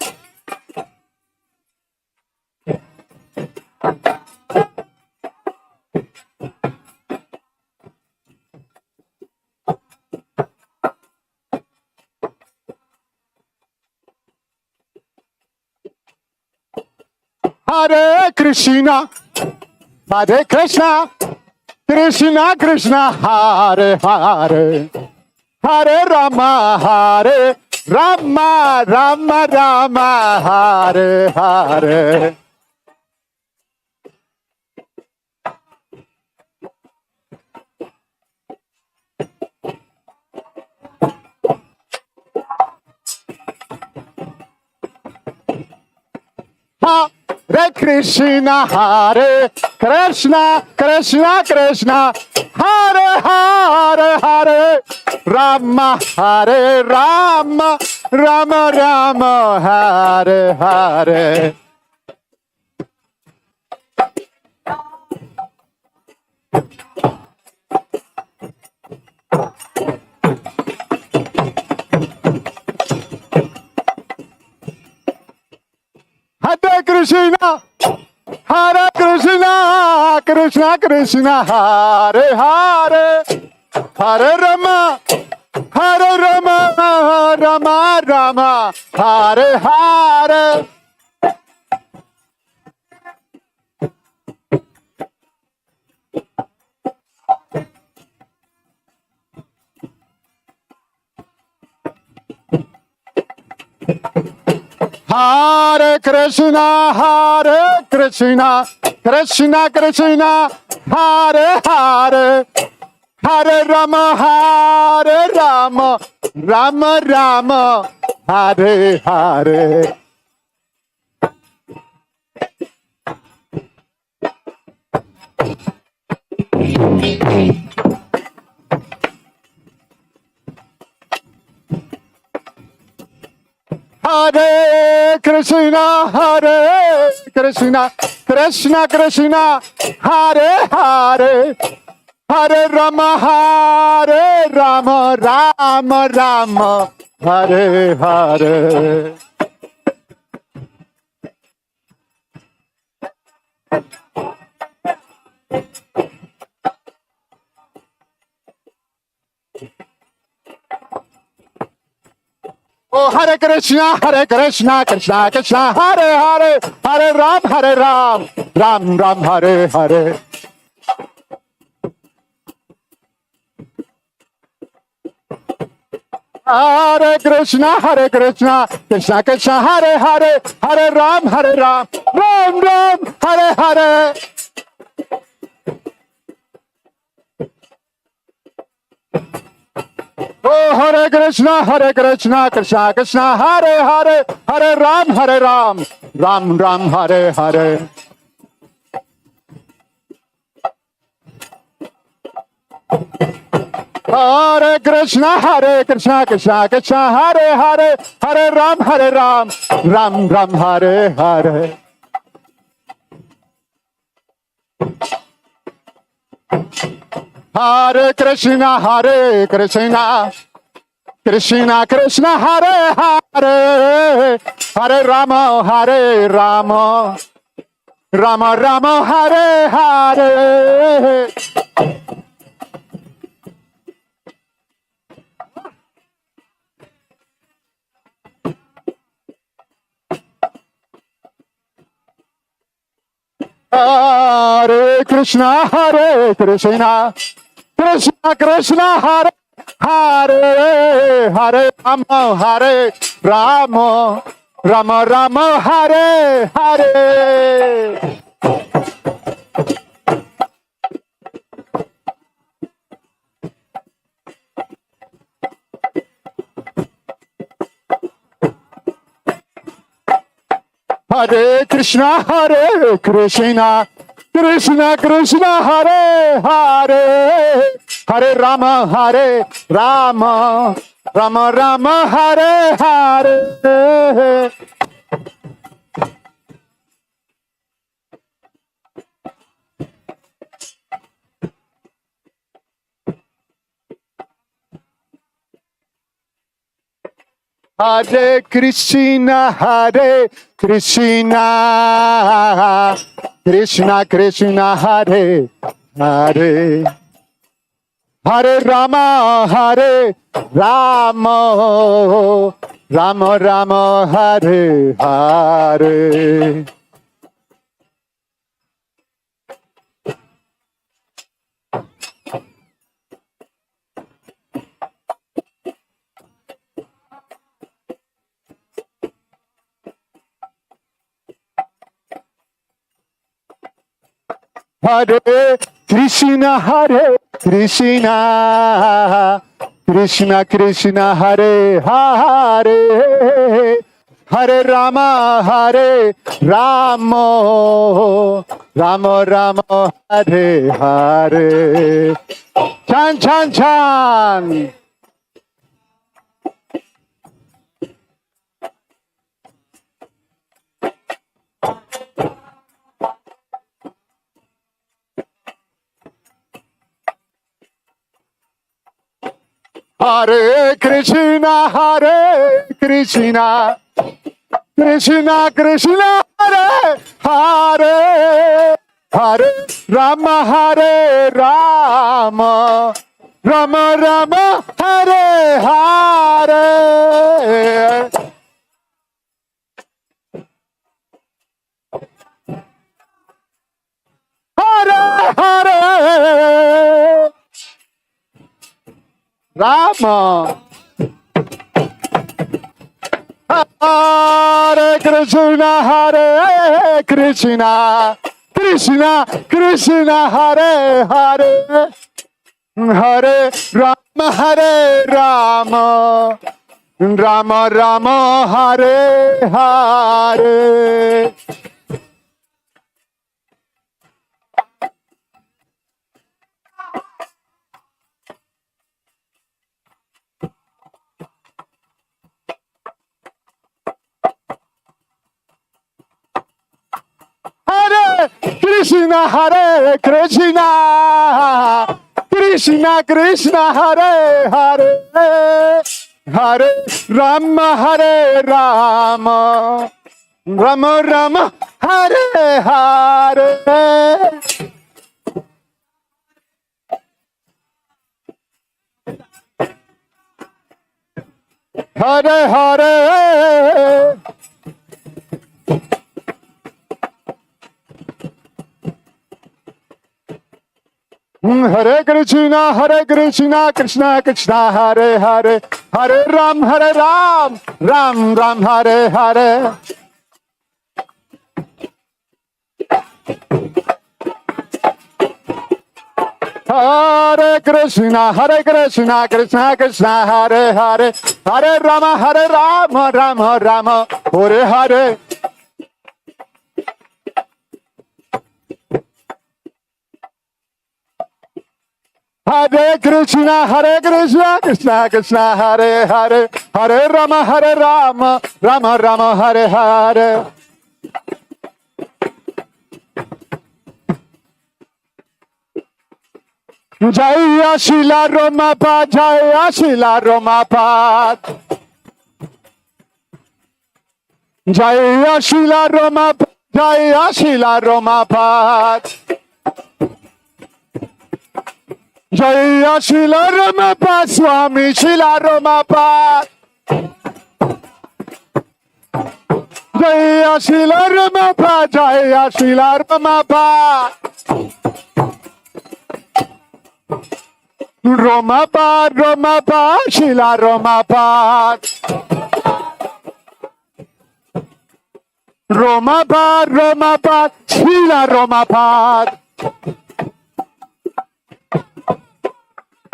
Hare Krishna, Hare Krishna, Krishna Krishna, Hare Hare, Hare Rama, Hare Rama, Rama Rama, Hare Hare. Hare Krishna, Hare Krishna, Krishna Krishna, Hare Hare, Hare Rama, Hare Rama, Rama Rama, Hare Hare. Hare Krishna, Hare Krishna, Krishna Krishna, Hare Hare, Hare Rama, Hare Rama, Rama Rama, Hare Hare. Hare Krishna, Krishna Krishna, Hare Hare, Hare Rama, Rama Rama, Hare Hare. Hare Krishna, Krishna Krishna, Hare Hare, Hare Rama, Rama Rama, Hare Hare. Oh, Hare Krishna, Krishna Krishna, Hare Hare, Hare Ram, Ram Ram, Hare Hare. Hare Krishna, Krishna Krishna, Hare Hare, Hare Ram, Ram Ram, Hare Hare. Oh, Hare Krishna, Krishna Krishna, Hare Hare, Hare Ram, Ram Ram, Hare Hare. Hare Krishna, Krishna, Hare Hare, Hare Ram, Ram Ram, Hare Hare. Hare Krishna, Krishna Krishna, Hare Hare, Hare Rama, Rama Rama, Hare Hare. Hare Krishna, Krishna Krishna, Hare Hare, Hare Rama, Rama Rama, Hare Hare. Hare Krishna, Krishna Krishna, Hare Hare, Hare Rama, Rama Rama Hare Hare. Hare Krishna, Krishna Krishna, Hare Hare, Hare Rama, Hare Rama, Rama Rama, Hare Hare. Hare Krishna, Krishna Krishna, Hare Hare, Hare Rama, Hare Rama, Rama Rama, Hare Hare. Chan Chan Chan. Hare Krishna, Krishna Krishna, Hare Hare, Hare Rama, Hare Rama, Rama Rama, Hare Hare. Hare Hare Rama. Hare Krishna, Krishna Krishna, Hare Hare, Hare Rama, Hare Rama, Rama Rama, Hare Hare. Hare Krishna, Krishna Krishna, Hare Hare, Hare Rama, Hare Rama, Rama Rama, Hare Hare. Hare Hare. Hare Krishna, Krishna Krishna, Hare Hare, Hare Ram, Ram Ram, Hare Hare. Hare Krishna, Krishna Krishna, Hare Hare, Hare Rama, Rama, Hare Hare. Hare Krishna, Krishna Krishna, Hare Hare, Hare Rama, Rama, Hare Hare. Jaya Shila Romapa, Jaya Shila Romapa, Jaya Shila Romapa, Jaya Shila Romapa. Jaya Shila Ramapa, Swami Shila Ramapa. Jaya Shila Ramapa, Jaya Shila Ramapa. Romapa, Shila Ramapa. Romapa, Shila Ramapa.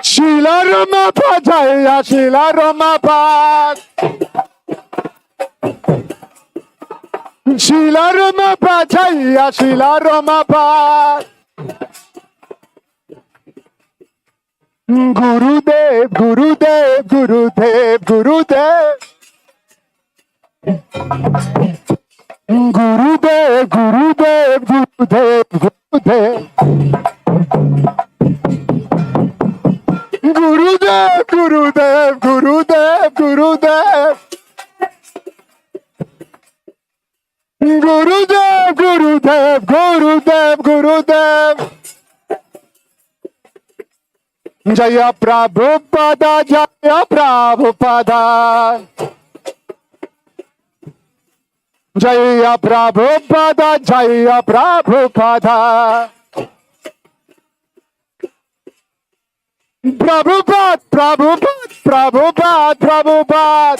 Shila Ramapa, Jaya Shila Ramapa. Shila Ramapa, Jaya Shila Ramapa. Gurudev, Gurudev, Gurudev, Gurudev. Gurudev, Gurudev, Gurudev, Gurudev. Gurudev, Gurudev, Gurudev, Gurudev. Gurudev, Gurudev, Gurudev, Gurudev. Jaya Prabhupada, Jaya Prabhupada. Jaya Prabhupada, Jaya Prabhupada. Prabhupada, Prabhupada, Prabhupada, Prabhupada.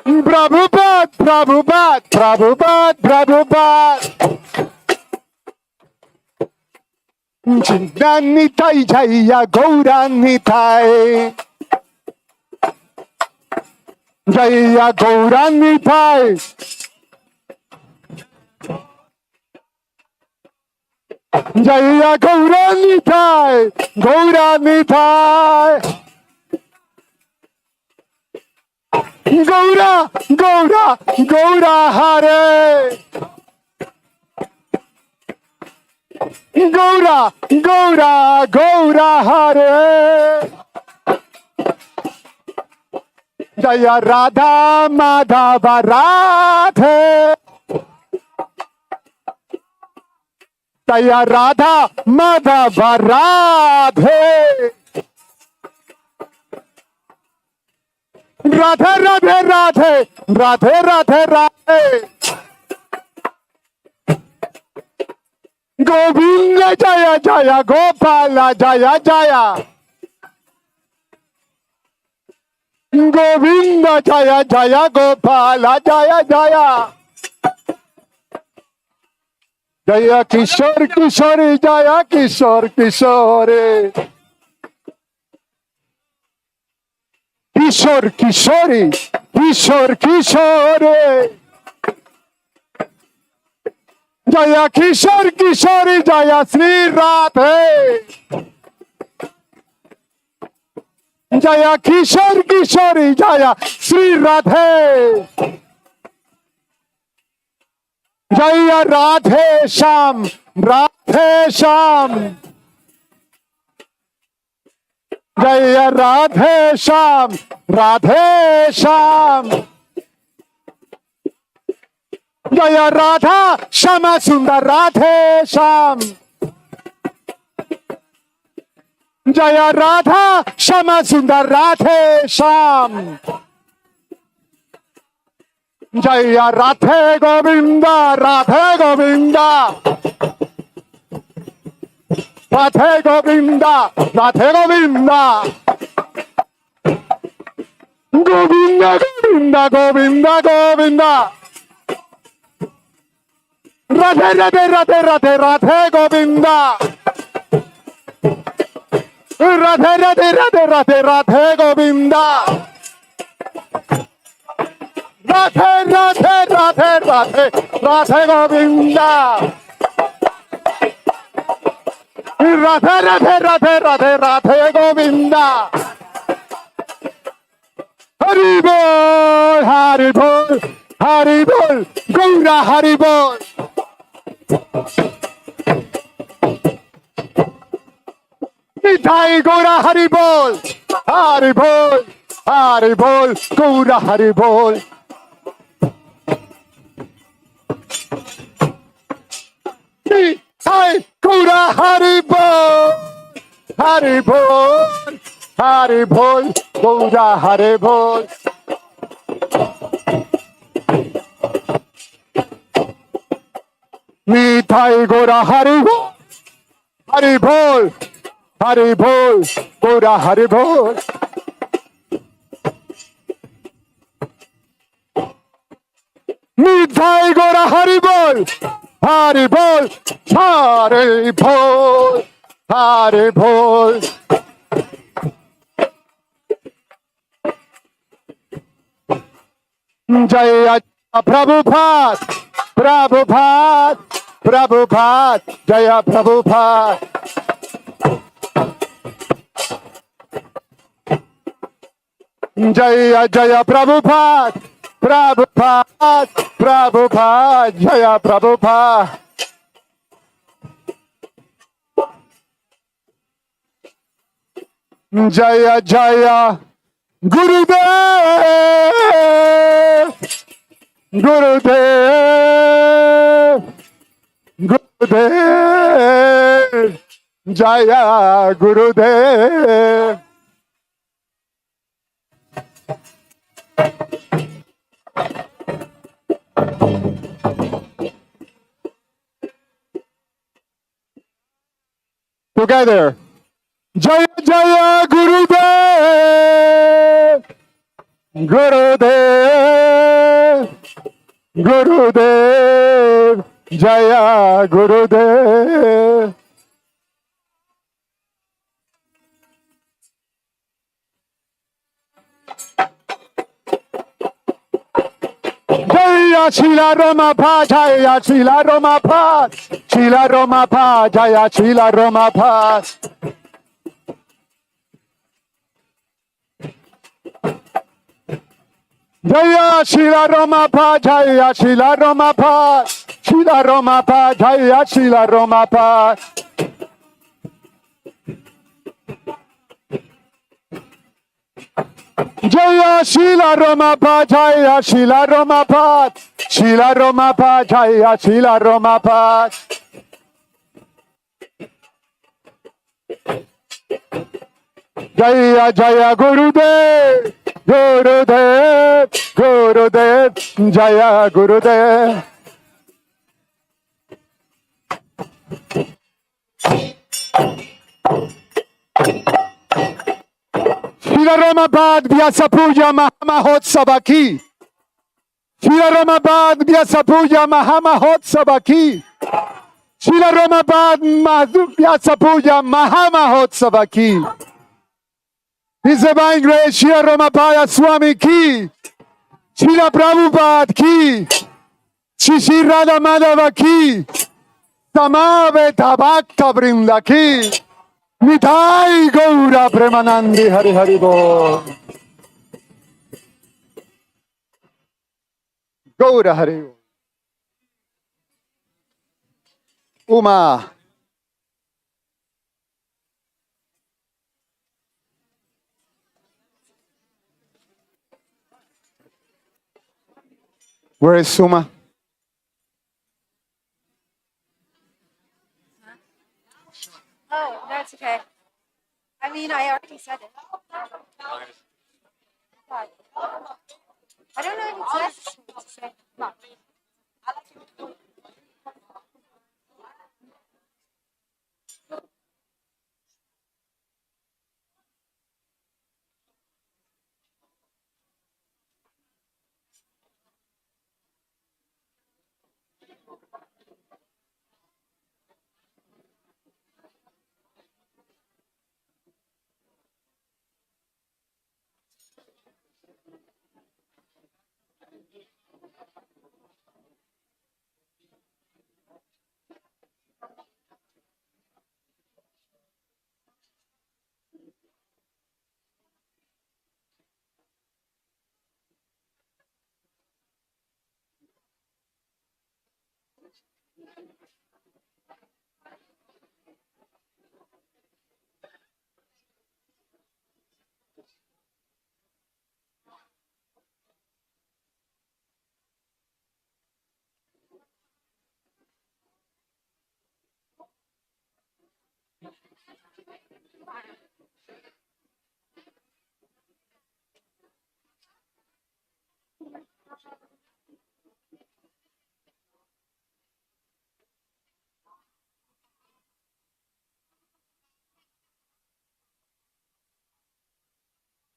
Prabhupada, Prabhupada, Prabhupada, Prabhupada. Jnanitai Jaya Gauranitai. Jaya Gauranitai. Jaya Gauranitai. Gauranitai. Gaura, Gaura, Gaura Hare. Gaura, Gaura, Gaura Hare. Jaya Radha Madhava Radhe. Jaya Radha Madhava Radhe. Radhe, Radhe, Radhe, Radhe, Radhe, Radhe. Govinda Jaya Jaya, Gopala Jaya Jaya. Govinda Jaya Jaya, Gopala Jaya Jaya. Jaya Kishore Kishore, Jaya Kishore Kishore. Kishore Kishore, Kishore Kishore. Jaya Kishore Kishore, Jaya Sri Radhe. Jaya Kishore Kishore, Jaya Sri Radhe. Jaya Radhe Sham, Radhe Sham. Jaya Radhe Sham, Radhe Sham. Jaya Radha Shama Sundar Radhe Sham. Jaya Radha Shama Sundar Radhe Sham. Jaya Radhe Govinda, Radhe Govinda. Radhe Govinda, Radhe Govinda. Govinda, Govinda, Govinda, Govinda. Radhe, Radhe, Radhe, Radhe, Radhe Govinda. Radhe, Radhe, Radhe, Radhe, Radhe Govinda. Radhe, Radhe, Radhe, Radhe, Radhe Govinda. Radhe, Radhe, Radhe, Radhe, Radhe Govinda. Hari Bol, Hari Bol, Hari Bol, Gaura Hari Bol. Mithai Gaura Hari Bol, Hari Bol, Hari Bol, Gaura Hari Bol. Mithai Gaura Hari Bol, Hari Bol, Hari Bol, Gaura Hari Bol. Mithai Gaura Hari Bol, Hari Bol, Hari Bol, Gaura Hari Bol. Mithai Gaura Hari Bol, Hari Bol, Hari Bol, Hari Bol. Jaya Prabhupada, Prabhupada, Prabhupada, Jaya Prabhupada. Jaya Jaya Prabhupada, Prabhupada, Prabhupada, Jaya Prabhupada. Jaya Jaya Gurudev, Gurudev, Gurudev, Jaya Gurudev. Together. Jaya Jaya Gurudev, Gurudev, Gurudev, Jaya Gurudev. Jaya Shila Rama Pa, Jaya Shila Rama Pa, Shila Rama Pa, Jaya Shila Rama Pa. Jaya Shila Rama Pa, Jaya Shila Rama Pa, Shila Rama Pa, Jaya Shila Rama Pa. Jaya Shila Rama Pa, Jaya Shila Rama Pa, Shila Rama Pa, Jaya Shila Rama Pa. Jaya Jaya Gurudev, Gurudev, Gurudev, Jaya Gurudev. Shila Ramabad Vyasa Puja Mahamahotsava ki. Shila Ramabad Vyasa Puja Mahamahotsava ki. Shila Ramabad Vyasa Puja Mahamahotsava ki. His Divine Grace Shila Ramapaya Swami ki. Shila Prabhupada ki. Shri Radha Madhava ki. Samaveta Bhakta Vrinda ki. Nitai Gaura Premanandi Hari Hari Bol. Gaura Hari Bol. Uma. Where is Suma? Oh, that's okay. I mean, I already said it. I don't know if it's necessary to say. No.